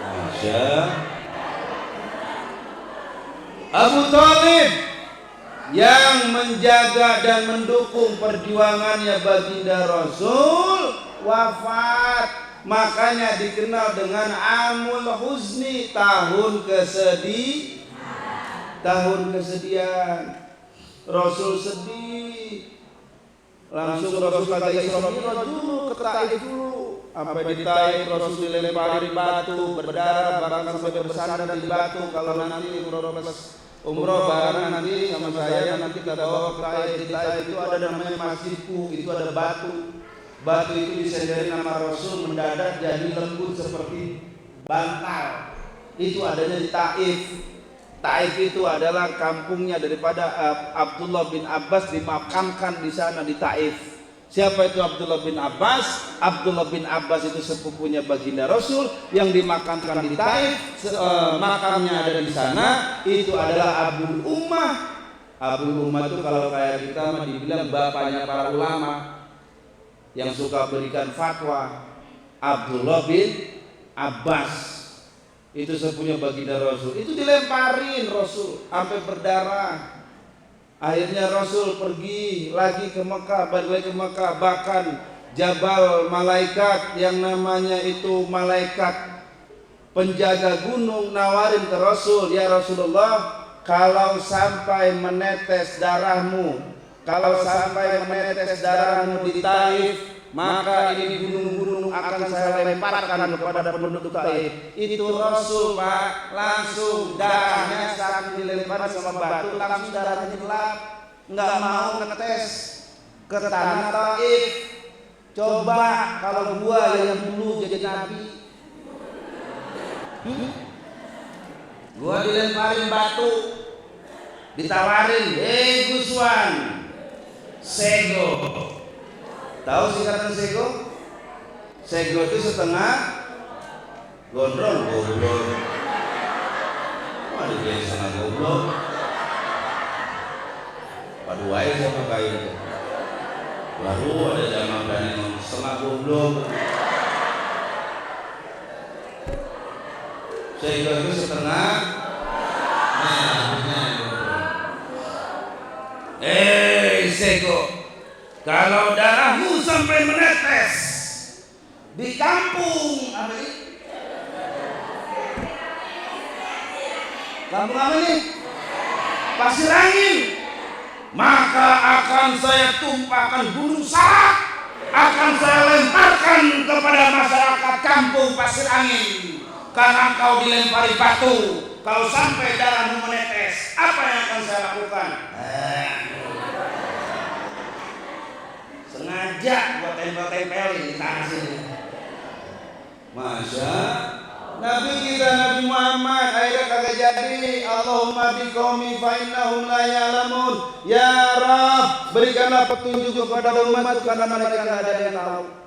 Masya Abu Thalib yang menjaga dan mendukung perjuangannya baginda Rasul wafat, makanya dikenal dengan Amul Huzni, tahun kesedihan. Rasul sedih, langsung Rasul kata Isra Mi'raj dulu ke Taif dulu. Sampai di Taif Rasul dilempari batu berdarah, bahkan sampai bersandar di batu. Kalau nanti umroh bareng nanti sama saya, nanti kita bawa ke Taif. Di Taif itu ada namanya Masjidku, itu ada batu. Batu itu disendiri nama Rasul, mendadak jadi lembut seperti bantal. Itu adanya di Taif. Taif itu adalah kampungnya daripada Abdullah bin Abbas, dimakamkan di sana di Taif. Siapa itu Abdullah bin Abbas? Abdullah bin Abbas itu sepupunya baginda Rasul yang dimakamkan di Taif. Makamnya ada di sana. Itu adalah Abul Ummah. Abul Ummah itu kalau kayak kita mah dibilang bapaknya para ulama yang suka berikan fatwa. Abdullah bin Abbas itu sepupunya baginda Rasul. Itu dilemparin Rasul sampai berdarah. Akhirnya Rasul pergi lagi ke Mekah, balik lagi ke Mekah. Bahkan Jabal malaikat yang namanya itu malaikat penjaga gunung nawarin ke Rasul, ya Rasulullah, kalau sampai menetes darahmu, di Taif, maka ini gunung-gunung akan saya lemparkan kepada penduduk Taif. Itu Rasul Pak, langsung darahnya saat dilempar sama batu langsung darahnya gelap, nggak mau ngetes ke tanah Taif. Coba kalau gua yang dulu jadi nabi, gua dilemparin batu, ditawarin, Guswan, Sego. Tahu singkatan Sego? Sego itu setengah gondrong, goblok. Ada dia setengah goblok. Padu aja sama kayak itu. Baru ada zaman berani setengah goblok. Sego itu setengah. Sego, kalau darahmu sampai menetes di kampung apa ini? Kampung apa ini? Pasir Angin. Maka akan saya tumpahkan gunung Salak, akan saya lemparkan kepada masyarakat kampung Pasir Angin. Karena kau dilempari batu, kalau sampai darahmu menetes, apa yang akan saya lakukan? Sengaja buat tempel-tempelin di tanah sini. Masya Nabi kita Nabi Muhammad akhirnya kagak jadi. Allahumma biqaumi fa innahum la ya'lamun. Ya Rabb, berikanlah petunjuk kepada umatku karena mereka tidak ada yang tahu.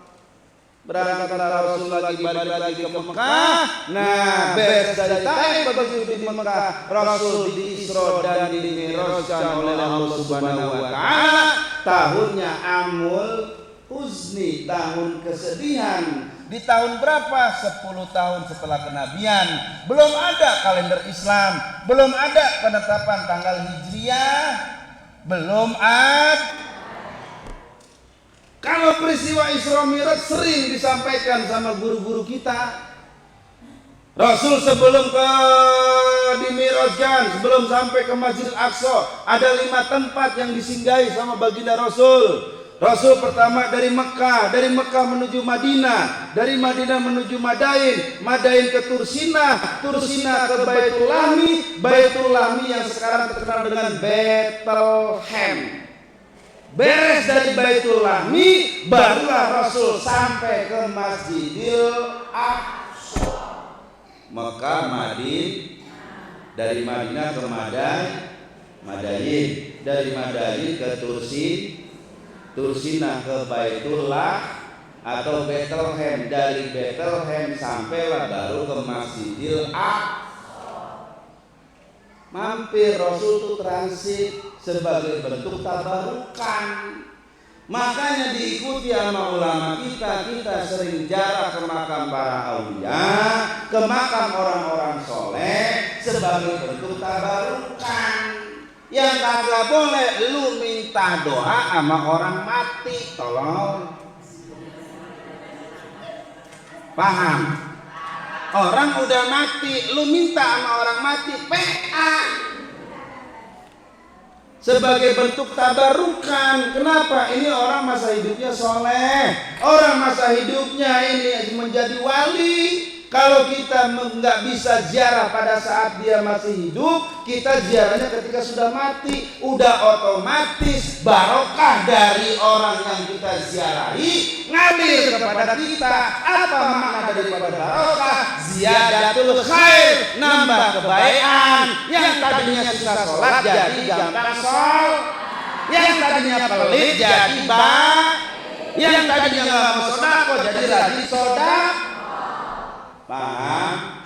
Berangkatlah Rasul lagi, balik lagi ke Mekah. Nah, beres dari Taif begitu di Mekah, Rasul di Isra dan di Mi'rajkan oleh Allah Subhanahu wa taala. Tahunnya Amul Huzni, tahun kesedihan. Di tahun berapa? 10 tahun setelah kenabian. Belum ada kalender Islam, belum ada penetapan tanggal Hijriah, belum ada. Kalau peristiwa Isra Mi'raj sering disampaikan sama guru-guru kita. Rasul sebelum dimi'rajkan, sebelum sampai ke Masjidil Aqsa, ada 5 tempat yang disinggahi sama baginda Rasul. Rasul pertama dari Mekah menuju Madinah, dari Madinah menuju Madain, Madain ke Tursinah, Tursinah ke Baitul Lahmi, Baitul Lahmi yang sekarang terkenal dengan Bethlehem. Beres dari Baitul Lahmi, barulah Rasul sampai ke Masjidil Aqsa. Mekah, dari Madinah ke Madain, dari Madain ke Tursinah ke Baitullah atau Bethlehem, dari Bethlehem sampailah baru ke Masjidil Aqsa. Mampir Rasul itu transit sebagai bentuk tabarukan. Makanya diikuti sama ulama kita sering jarak ke makam para aulia, ke makam orang-orang soleh sebagai bentuk tabarukan. Yang kagak boleh lu minta doa sama orang mati, tolong. Paham? Orang udah mati, lu minta sama orang mati, PA. Sebagai bentuk tabarukan. Kenapa? Ini orang masa hidupnya soleh, orang masa hidupnya ini menjadi wali. Kalau kita nggak bisa ziarah pada saat dia masih hidup, kita ziarahnya ketika sudah mati. Udah otomatis barokah dari orang yang kita ziarahi ngalir kepada kita. Apa makna daripada barokah? Ziyadatul khair, nambah kebaikan. Yang tadinya susah sholat jadi gampang sholat, yang tadinya pelit jadi yang tadinya nggak mau sedekah jadi rajin sedekah. Paham?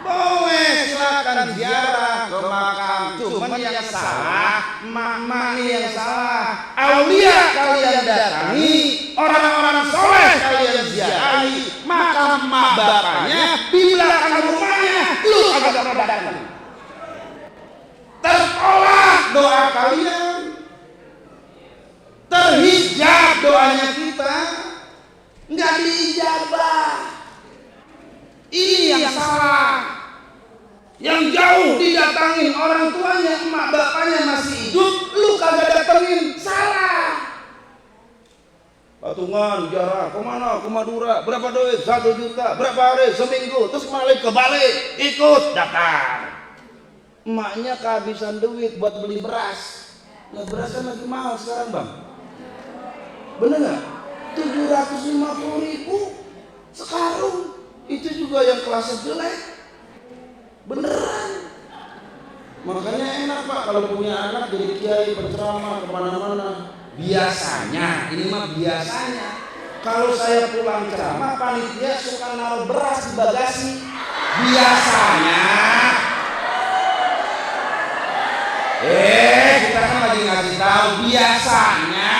Boleh, silakan ziarah ke makam. Cuman yang salah emak-emak yang salah. Aulia kalian datangi, orang-orang soleh kalian ziarahi, makam emak bapaknya di belakang rumahnya lu agak pernah datang. Tertolak doa kalian, terhijab doanya kita, nggak diijabah. Ini yang salah. Yang jauh didatangin orang tuanya, emak bapaknya masih hidup, lu kagak datengin, salah. Patungan, jarak, kemana? Ke Madura, berapa duit? 1 juta, berapa hari? Seminggu, terus balik ke Bali, ikut daftar. Emaknya kehabisan duit buat beli beras. Nah beras kan lagi mahal sekarang bang. Bener gak? 750.000 sekarung. Itu juga yang kelasnya jelek. Beneran. Makanya enak pak kalau punya anak jadi kiai berceramah kemana-mana. Biasanya, ini mah biasanya, kalau saya pulang ceramah panitia suka naruh beras di bagasi. Biasanya. Kita kan lagi ngasih tahu biasanya.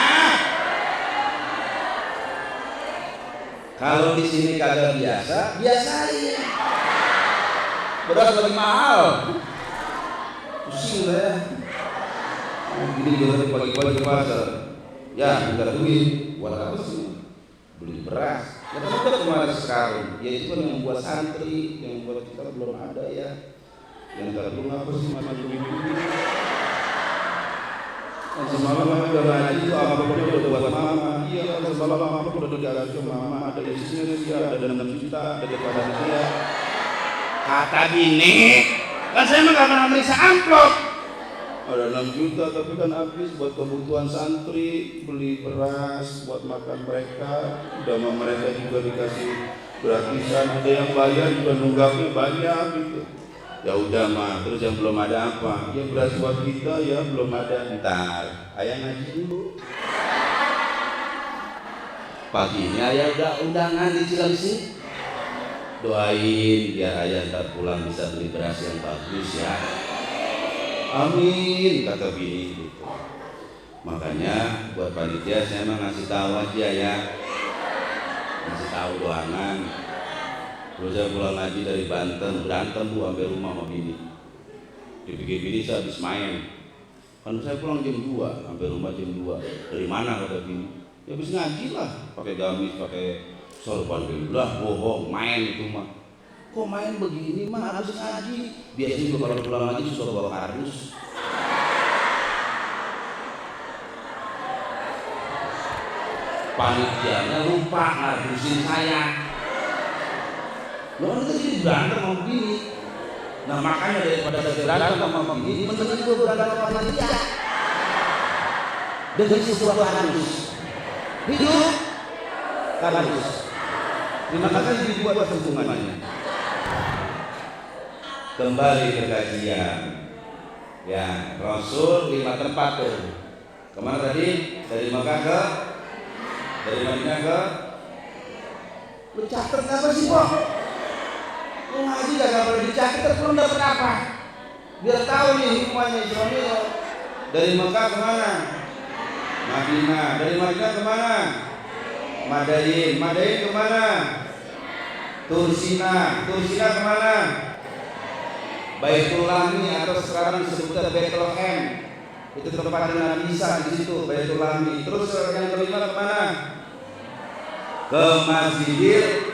Kalau di sini kagak biasa, biasain. Beras lagi mahal. Pusing lah ya. Gini juga pagi-pagi ke pasar. Ya, minta duit. Buat apa sih? Beli beras. Ya kan udah kemarin sekarang. Ya itu kan yang buat santri, yang buat kita belum ada ya. Yang gabung apa sih mana duit. Semalam aku udah ngaji itu apa-apa udah buat mama. Iya kan semalam apa udah digaji mama. Ada isinya dia, ada 6 juta, ada daripada dia. Kata bini, kan saya mah gak pernah meriksa amplop. Ada 6 juta tapi kan habis buat kebutuhan santri, beli beras buat makan mereka. Udah sama mereka juga dikasih gratisan, ada yang bayar juga nunggaknya banyak gitu. Ya udah mah, terus yang belum ada apa? Ya beras buat kita ya belum ada. Ntar ayah ngaji dulu. Pagi ini ayah udah undangan di Cilengsi. Doain biar ayah ntar pulang bisa beli beras yang bagus ya. Amin kata bini gitu. Makanya buat panitia saya mah ngasih tahu aja ya. Ngasih tahu doangan. Terus saya pulang ngaji dari Banten, berantem bu sampai rumah sama bini. Dipikir bini saya habis main. Kan saya pulang jam 2, sampai rumah jam 2. Dari mana kata bini? Ya habis ngaji lah, pakai gamis, pakai sorban lah, bohong, main itu mah. Kok main begini mah habis ngaji? Biasanya juga kalau pulang ngaji suka bawa kardus. Panitianya lupa ngadusin saya. Lo kan jadi berantem sama begini. Nah makanya daripada saya berantem sama begini, mending gue berantem sama panitia. Dengan sebuah kardus hidup kardus. Terima kasih dibuat perhitungannya. Kembali ke kajian. Ya, Rasul 5 tempat tuh. Kemana tadi? Dari Mekah ke, dari Madinah ke. Lu catet apa sih, Pak? Lu ngaji gak boleh dicatet, lu dapat apa? Biar tahu nih hikmahnya Israel. Dari Mekah kemana? Madinah. Dari Madinah kemana? Madain. Madain kemana? Tursina. Tursina kemana? Baitul Lami atau sekarang disebutnya Bethlehem. Itu tempatnya Nabi Isa di situ, Baitul Lami. Terus yang kelima kemana? Ke Masjidil.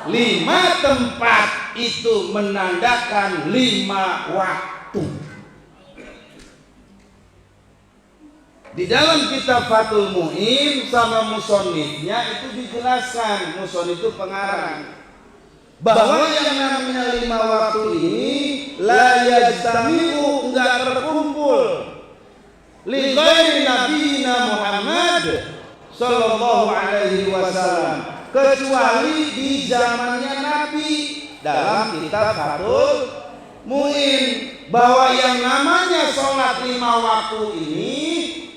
5 tempat itu menandakan 5 waktu. Di dalam kitab Fathul Mu'in sama musonifnya itu dijelaskan, musonif itu pengarang, bahwa yang namanya 5 waktu ini la yajtami'u, enggak terkumpul li ghairi nabiyina Muhammad sallallahu alaihi wasallam, kecuali di zamannya Nabi. Dalam kitab Fathul Mu'in bahwa yang namanya sholat 5 waktu ini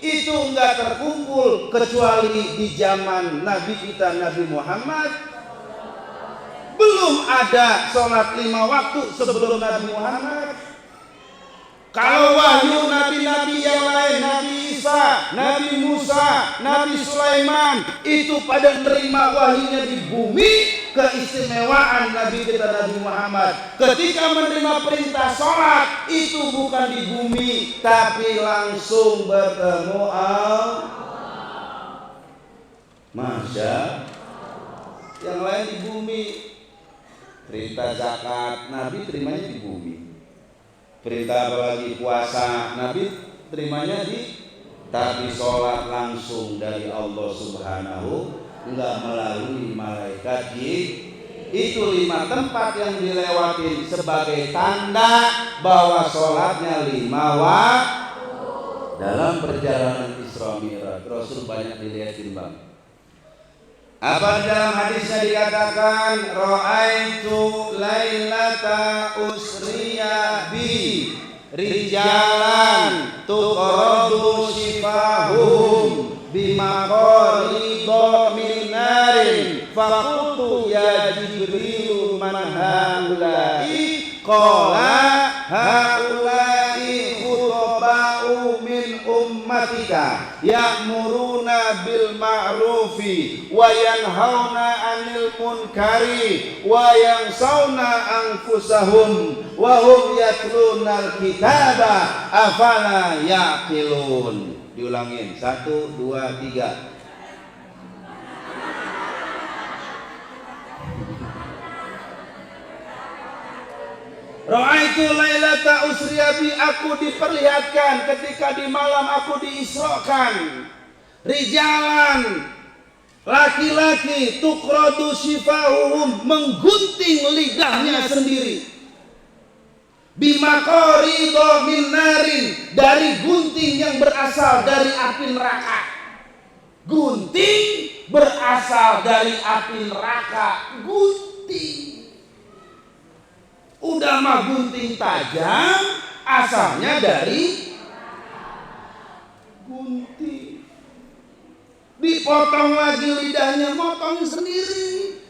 itu enggak terkumpul kecuali di zaman Nabi kita Nabi Muhammad. Belum ada sholat 5 waktu sebelum Nabi Muhammad. Kalau wahyu nabi-nabi yang lain, Nabi Isa, Nabi Musa, Nabi Sulaiman, itu pada menerima wahyunya di bumi. Keistimewaan Nabi kita Nabi Muhammad ketika menerima perintah sholat itu bukan di bumi, tapi langsung bertemu Allah. Masya, yang lain di bumi. Perintah zakat Nabi terimanya di bumi. Perintah apalagi puasa Nabi terimanya di, tapi sholat langsung dari Allah Subhanahu, enggak melalui malaikat. Itu 5 tempat yang dilewatin sebagai tanda bahwa sholatnya 5 waktu. Dalam perjalanan Isra Mi'raj Rasul banyak dilihatin, Bang. Apa dalam hadisnya dikatakan ra'aitu lailata usriya bi rijalan tuqradu shifahum bimaqarida min narin faqultu ya Jibril man haulai qala haulai khutaba'u min ummatika ya'muruna bil ma'rufi wa yanhauna 'anil munkari wa yansawna anfusahum wa hum yatlunal kitaba afala yaqilun. Diulangin 1 2 3. Ra'aitu lailata usriyabi, aku diperlihatkan ketika di malam aku diisrokan, rijalan, laki-laki, tuqradu shifahuhum, menggunting lidahnya sendiri, bimaqarida min narin, dari gunting yang berasal dari api neraka. Gunting berasal dari api neraka. Gunting udah mah gunting tajam, asalnya dari gunting. Dipotong lagi lidahnya, motong sendiri.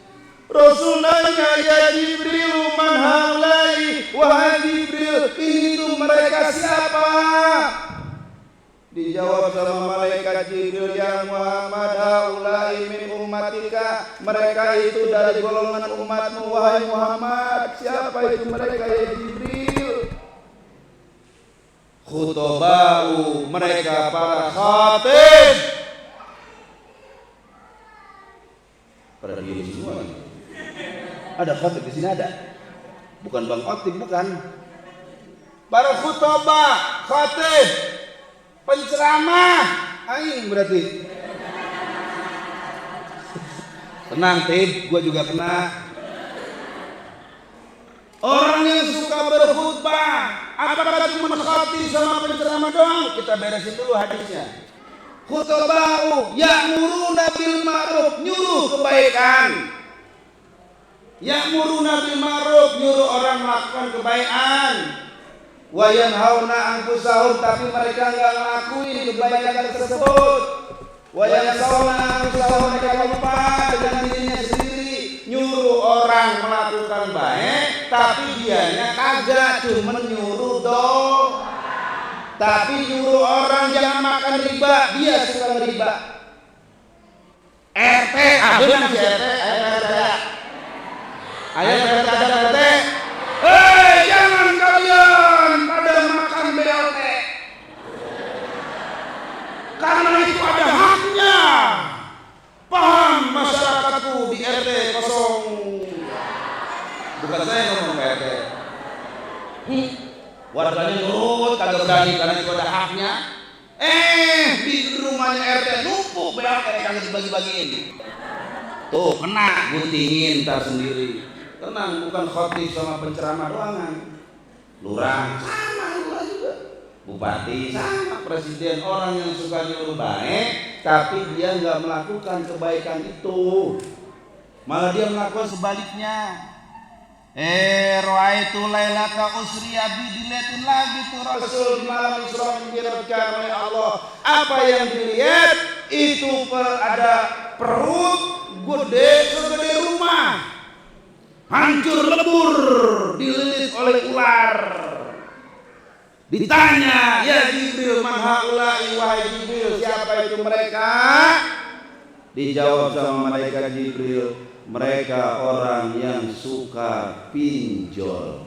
Rasul nanya, ya Jibril man haulai, wahai Jibril, ini tuh mereka siapa? Dijawab sama malaikat Jibril, ya Muhammad, haulai min ummatika, mereka itu dari golongan umatmu wahai Muhammad. Siapa itu mereka ya Jibril? Khutobau, mereka para khatib. Pada diem semua. Ada khatib di sini ada? Bukan Bang Otib, bukan. Para khutobah, khatib, penceramah, aing berarti. Tenang Tib, gua juga kena. Orang yang suka berkhutbah, apakah cuma khatib sama penceramah doang? Kita beresin dulu hadisnya. Khutbah ya'muruna bil ma'ruf, nyuruh kebaikan. Ya'muruna bil ma'ruf, nyuruh orang melakukan kebaikan. Wa yanhauna anfusahum, tapi mereka enggak ngelakuin kebaikan tersebut. Wa yansawna anfusahum, mereka lupa dengan dirinya sendiri. Nyuruh orang melakukan baik, tapi dianya kagak, cuma nyuruh dong. Tapi nyuruh orang jangan makan riba, dia suka riba. RT, benar si RT, ayo RT ada RT. Jangan kalian pada makan BLT, karena itu ada haknya. Paham masyarakatku di RT 0. Bukan saya ngomong ke RT. Warganya nurut, kagak berani karena itu ada haknya. Di rumahnya RT numpuk BLT kagak dibagi-bagiin. Tuh kena, guntingin ntar sendiri. Tenang, bukan khotib sama penceramah doangan. Lurah sama, lurah juga. Bupati sama, presiden. Orang yang suka nyuruh baik, tapi dia nggak melakukan kebaikan itu, malah dia melakukan sebaliknya. Ra'aitu lailata usriya bi, dilihatin lagi tuh Rasul di malam Isra Mi'rajkan oleh Allah. Apa yang dilihat itu ada perut gede segede rumah, hancur lebur, dililit oleh ular. Ditanya, ya Jibril, man haula'i, wahai Jibril, siapa itu mereka? Dijawab sama malaikat Jibril, mereka orang yang suka pinjol.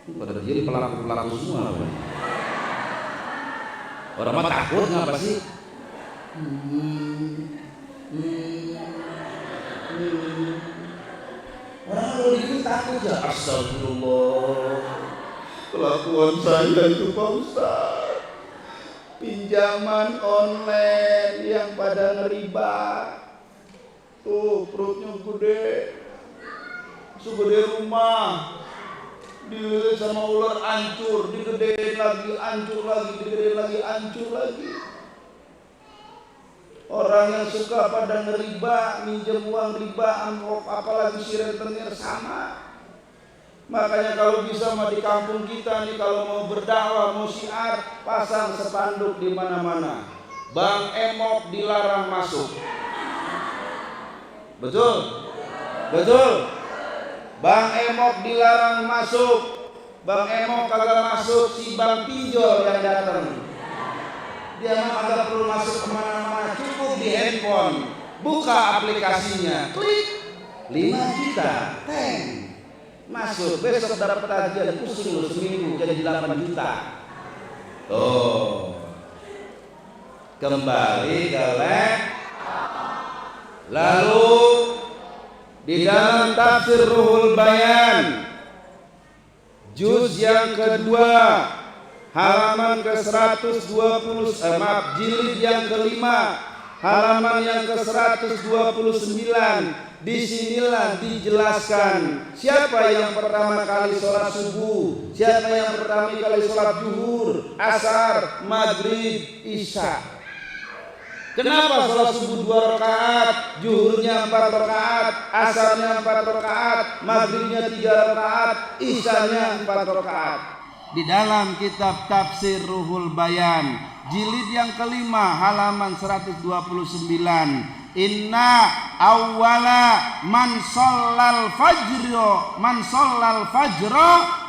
Pada jadi pelaku-pelaku semua apa? Orang mah takut ngapa sih? Orang kalau dikit takut ya. Astagfirullah, kelakuan saya itu Pak Ustaz. Pinjaman online yang pada ngeriba. Tuh perutnya gede, segede rumah, dililit sama ular, hancur, digedein lagi, hancur lagi, digedein lagi, hancur lagi. Orang yang suka pada ngeriba, minjem uang riba, amplop, apalagi si rentenir sama. Makanya kalau bisa mah di kampung kita nih, kalau mau berdakwah, mau syiar, pasang spanduk di mana-mana. Bang Emok dilarang masuk. Betul? Betul? Bang Emok dilarang masuk. Bang Emok kagak masuk, si Bang Pinjol yang datang. Dia mah agak perlu masuk kemana-mana, cukup di handphone, buka aplikasinya, klik 5 juta, teng, masuk. Besok dapat tagihan, pusing lu seminggu jadi 8 juta. Tuh, kembali ke lalu di dalam tafsir Ruhul Bayan juz yang kedua halaman ke-120, jilid yang kelima, halaman yang ke-129. Disinilah dijelaskan siapa yang pertama kali sholat subuh, siapa yang pertama kali sholat zuhur, asar, maghrib, isya. Kenapa sholat subuh 2 rakaat, zuhurnya 4 rakaat, asarnya 4 rakaat, maghribnya 3 rakaat, isyanya 4 rakaat? Di dalam kitab tafsir Ruhul Bayan jilid yang kelima halaman 129, inna awwala man shallal fajro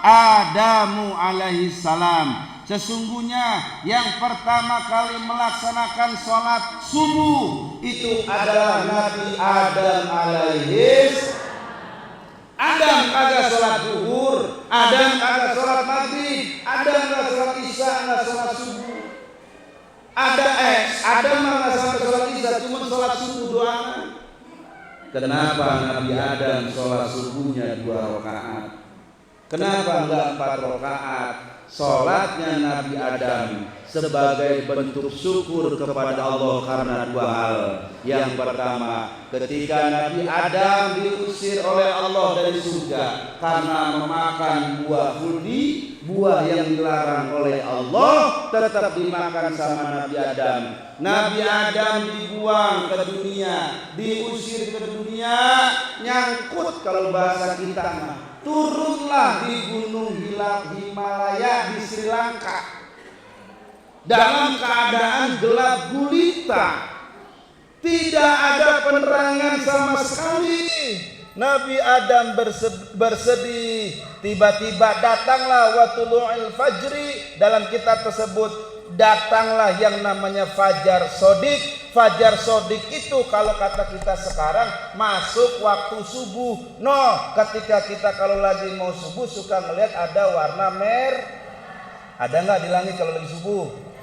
Adamu alaihi salam. Sesungguhnya yang pertama kali melaksanakan sholat subuh itu adalah Nabi Adam alaihi. Adam kagak sholat zuhur, Adam kagak sholat maghrib, Adam kagak sholat isya, kagak sholat subuh. Adam kagak sholat isya, cuma sholat subuh doang. Kenapa Nabi Adam sholat subuhnya 2 rakaat? Kenapa enggak 4 rakaat? Sholatnya Nabi Adam sebagai bentuk syukur kepada Allah karena dua hal. Yang pertama, ketika Nabi Adam diusir oleh Allah dari surga karena memakan buah khuldi, buah yang dilarang oleh Allah, tetap dimakan sama Nabi Adam. Nabi Adam dibuang ke dunia, diusir ke dunia, nyangkut kalau bahasa kita mah, turunlah di gunung Himalaya di Sri Lanka dalam keadaan gelap gulita, tidak ada penerangan sama sekali. Nabi Adam bersedih. Tiba-tiba datanglah watulu'il fajri. Dalam kitab tersebut datanglah yang namanya fajar sodik. Fajar sodik itu kalau kata kita sekarang masuk waktu subuh. Ketika kita kalau lagi mau subuh suka ngelihat ada warna merah. Ada nggak di langit kalau lagi subuh?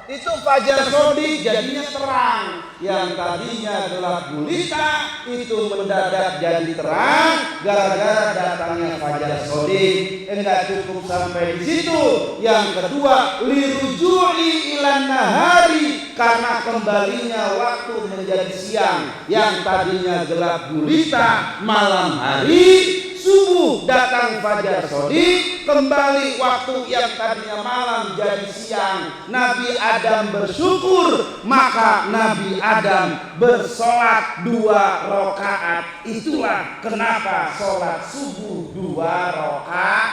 Itu fajar sodik, jadinya terang. Yang tadinya gelap gulita itu mendadak jadi terang gara-gara datangnya fajar sodik. Enggak cukup sampai di situ. Yang kedua, liruju'i ilan nahari, karena kembalinya waktu menjadi siang. Yang tadinya gelap gulita malam hari, subuh datang fajar sodik, kembali waktu yang tadinya malam jadi siang. Nabi Adam bersyukur, maka Nabi Adam bersolat 2 rakaat. Itulah kenapa solat subuh 2 rakaat.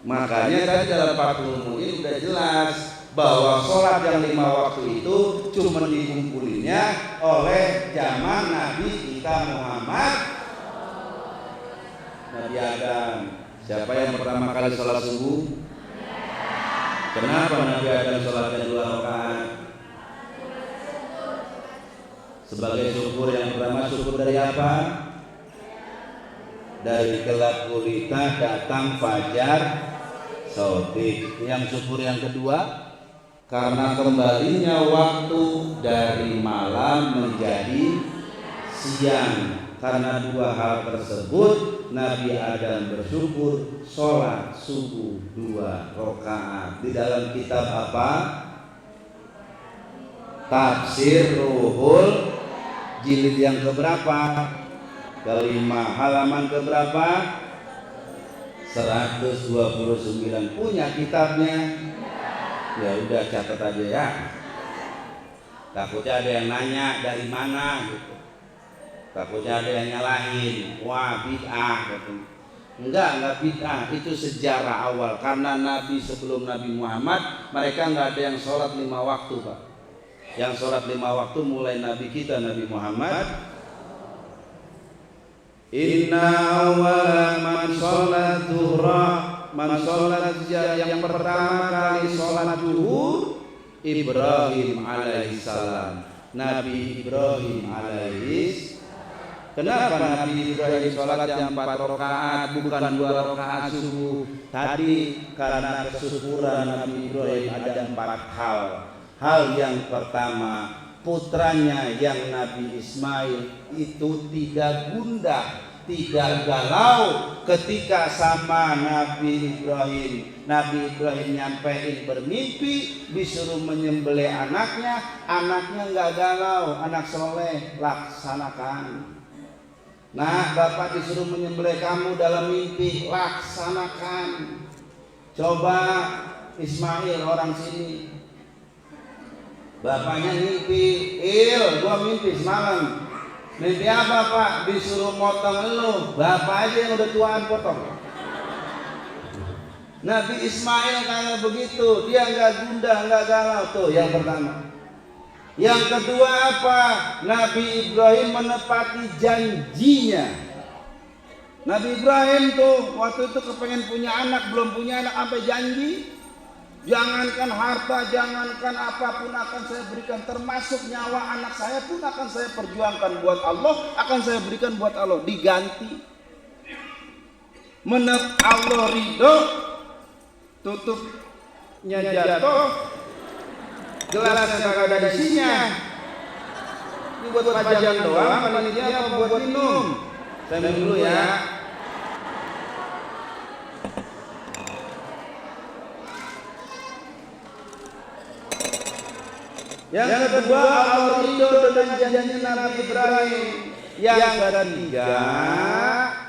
Makanya tadi dalam Fathul Mu'in sudah jelas bahwa sholat yang 5 waktu itu cuma dikumpulinya oleh zaman Nabi kita Muhammad Nabi Adam. Siapa yang pertama kali sholat subuh? Kenapa Nabi Adam sholatnya 2 rakaat? Sebagai syukur yang pertama, syukur dari apa? Dari gelap gulita datang fajar sodik. Yang syukur yang kedua, karena kembalinya waktu dari malam menjadi siang. Karena 2 hal tersebut Nabi Adam bersyukur, sholat subuh 2 rakaat. Di dalam kitab apa? Tafsir Ruhul jilid yang keberapa? Kelima, halaman keberapa? 129. Punya kitabnya? Ya udah catat aja ya. Takutnya ada yang nanya dari mana gitu. Takutnya ada yang nyalahin, wah bid'ah gitu. Enggak bid'ah, itu sejarah awal. Karena Nabi sebelum Nabi Muhammad, mereka enggak ada yang sholat 5 waktu, Pak. Yang sholat 5 waktu mulai Nabi kita Nabi Muhammad. Inna awwala man sholat zuhra, man sholat yang pertama kali sholat zuhur Ibrahim alaihissalam. Nabi Ibrahim alaihissalam. Kenapa Nabi Ibrahim sholatnya 4 rakaat bukan 2 rakaat subuh? Tadi karena kesyukuran Nabi Ibrahim ada 4 hal. Hal yang pertama, putranya yang Nabi Ismail itu tidak gundah, tidak galau ketika sama Nabi Ibrahim. Nabi Ibrahim nyampein bermimpi disuruh menyembelih anaknya, anaknya nggak galau, anak soleh, laksanakan. Nah, Bapak disuruh menyembelih kamu dalam mimpi, laksanakan. Coba Ismail orang sini, bapaknya mimpi, gua mimpi semalam. Mimpi apa Pak? Disuruh motong elu, bapak aja yang udah tuaan potong. Nabi Ismail kayak begitu, dia nggak gundah, nggak galau. Tuh yang pertama. Yang kedua apa? Nabi Ibrahim menepati janjinya. Nabi Ibrahim tuh waktu itu kepengen punya anak, belum punya anak, sampai janji, jangankan harta, jangankan apapun akan saya berikan, termasuk nyawa anak saya pun akan saya perjuangkan buat Allah, akan saya berikan buat Allah, diganti. Allah ridho, tutupnya jatuh, gelasnya kagak ada isinya. Ini buat pajang doang, panitia apa buat minum? Saya minum dulu ya. Yang kedua, Allah ridho dengan janji Nabi Ibrahim. Yang ketiga,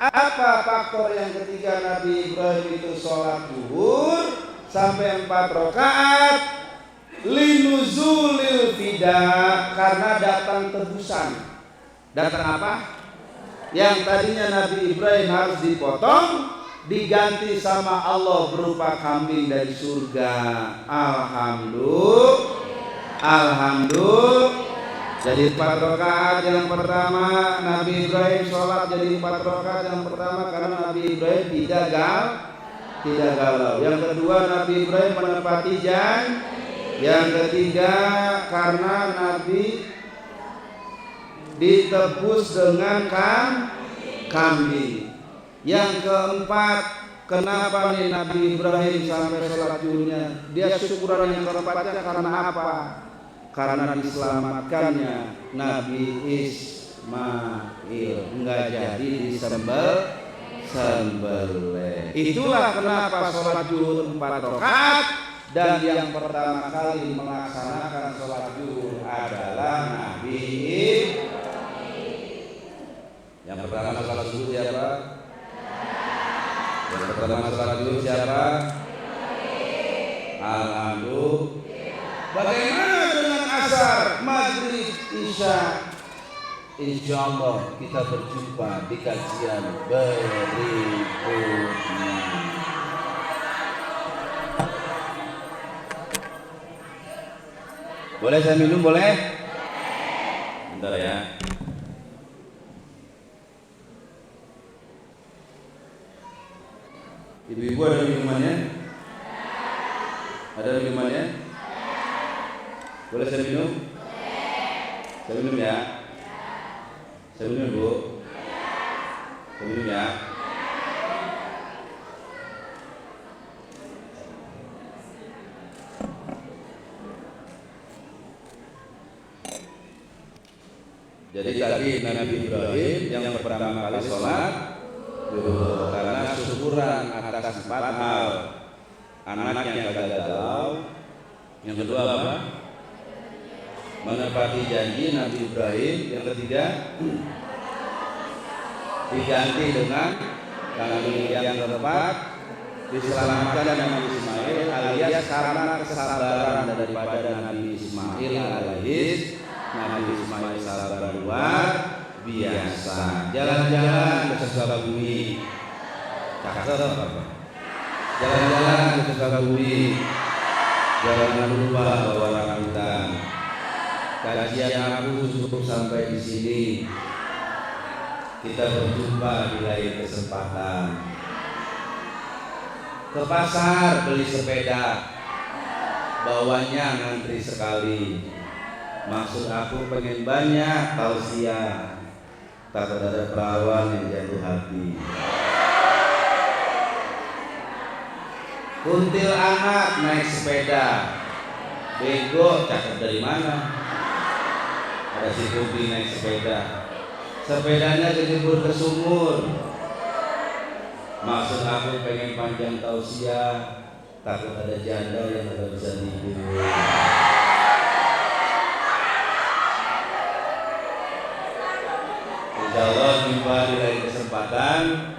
apa faktor yang ketiga Nabi Ibrahim itu sholat zuhur sampai 4 rakaat? Linuzulil fida, karena datang tebusan. Datang apa? Yang tadinya Nabi Ibrahim harus dipotong, diganti sama Allah berupa kambing dari surga. Alhamdulillah. Jadi 4 rakaat yang pertama Nabi Ibrahim sholat jadi 4 rakaat yang pertama karena Nabi Ibrahim tidak galau. Yang kedua Nabi Ibrahim menepati janji. Yang ketiga karena Nabi ditebus dengan kambing. Yang keempat, kenapa nih Nabi Ibrahim sampai sholat zuhurnya? Dia syukuran yang keempatnya karena apa? Karena diselamatkannya Nabi Ismail, enggak jadi disembelih. Itulah kenapa sholat zuhur 4 rakaat. Dan yang pertama kali melaksanakan sholat zuhur adalah Nabi Ibrahim. Yang pertama sholat zuhur siapa? Yang pertama sholat zuhur siapa? Alhamdulillah. Bagaimana dengan asar, maghrib, isya? Insya Allah kita berjumpa di kajian berikutnya. Boleh saya minum, boleh? Bentar ya. Ibu-ibu ada minumannya? Ada minumannya? Boleh saya minum? Saya minum ya? Saya minum, Bu? Saya minum ya? Jadi tadi Nabi Ibrahim yang pertama kali sholat karena syukuran atas 4 hal. Anaknya kagak galau. Yang kedua apa? Menepati janji Nabi Ibrahim. Yang ketiga diganti dengan kambing. Yang keempat diselamatkan Nabi Ismail alias karena kesabaran daripada Nabi Ismail alias Nabi Ismail sabar luar biasa. Jalan-jalan ke Sukabumi. Cakep apa? Jalan-jalan ke Sukabumi. Jangan lupa bawa rambutan. Kajian aku cukup sampai di sini. Kita berjumpa di lain kesempatan. Ke pasar beli sepeda. Bawanya ngantri sekali. Maksud aku pengen banyak tausiah. Takut ada perawan yang jatuh hati. Kuntil anak naik sepeda. Bego, cakep dari mana? Ada si kuntil naik sepeda. Sepedanya kejebur ke sumur. Maksud aku pengen panjang tausiah. Takut ada janda yang tidak bisa tidur. Insya Allah jumpa di lain kesempatan.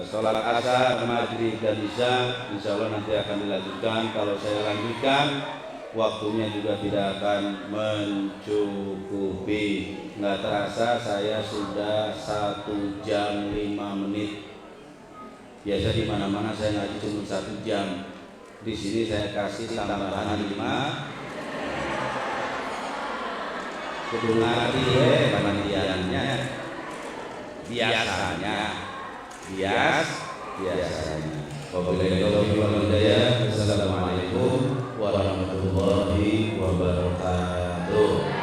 Sholat asar, maghrib dan isya insya Allah nanti akan dilanjutkan. Kalau saya lanjutkan waktunya juga tidak akan mencukupi. Nggak terasa saya sudah 1 jam 5 menit. Biasa di mana-mana saya ngaji cuma 1 jam. Di sini saya kasih tambahan 5. Kudu ngerti panitiannya. Biasanya. Wabillahi taufiq wal hidayah. Wassalamualaikum warahmatullahi wabarakatuh.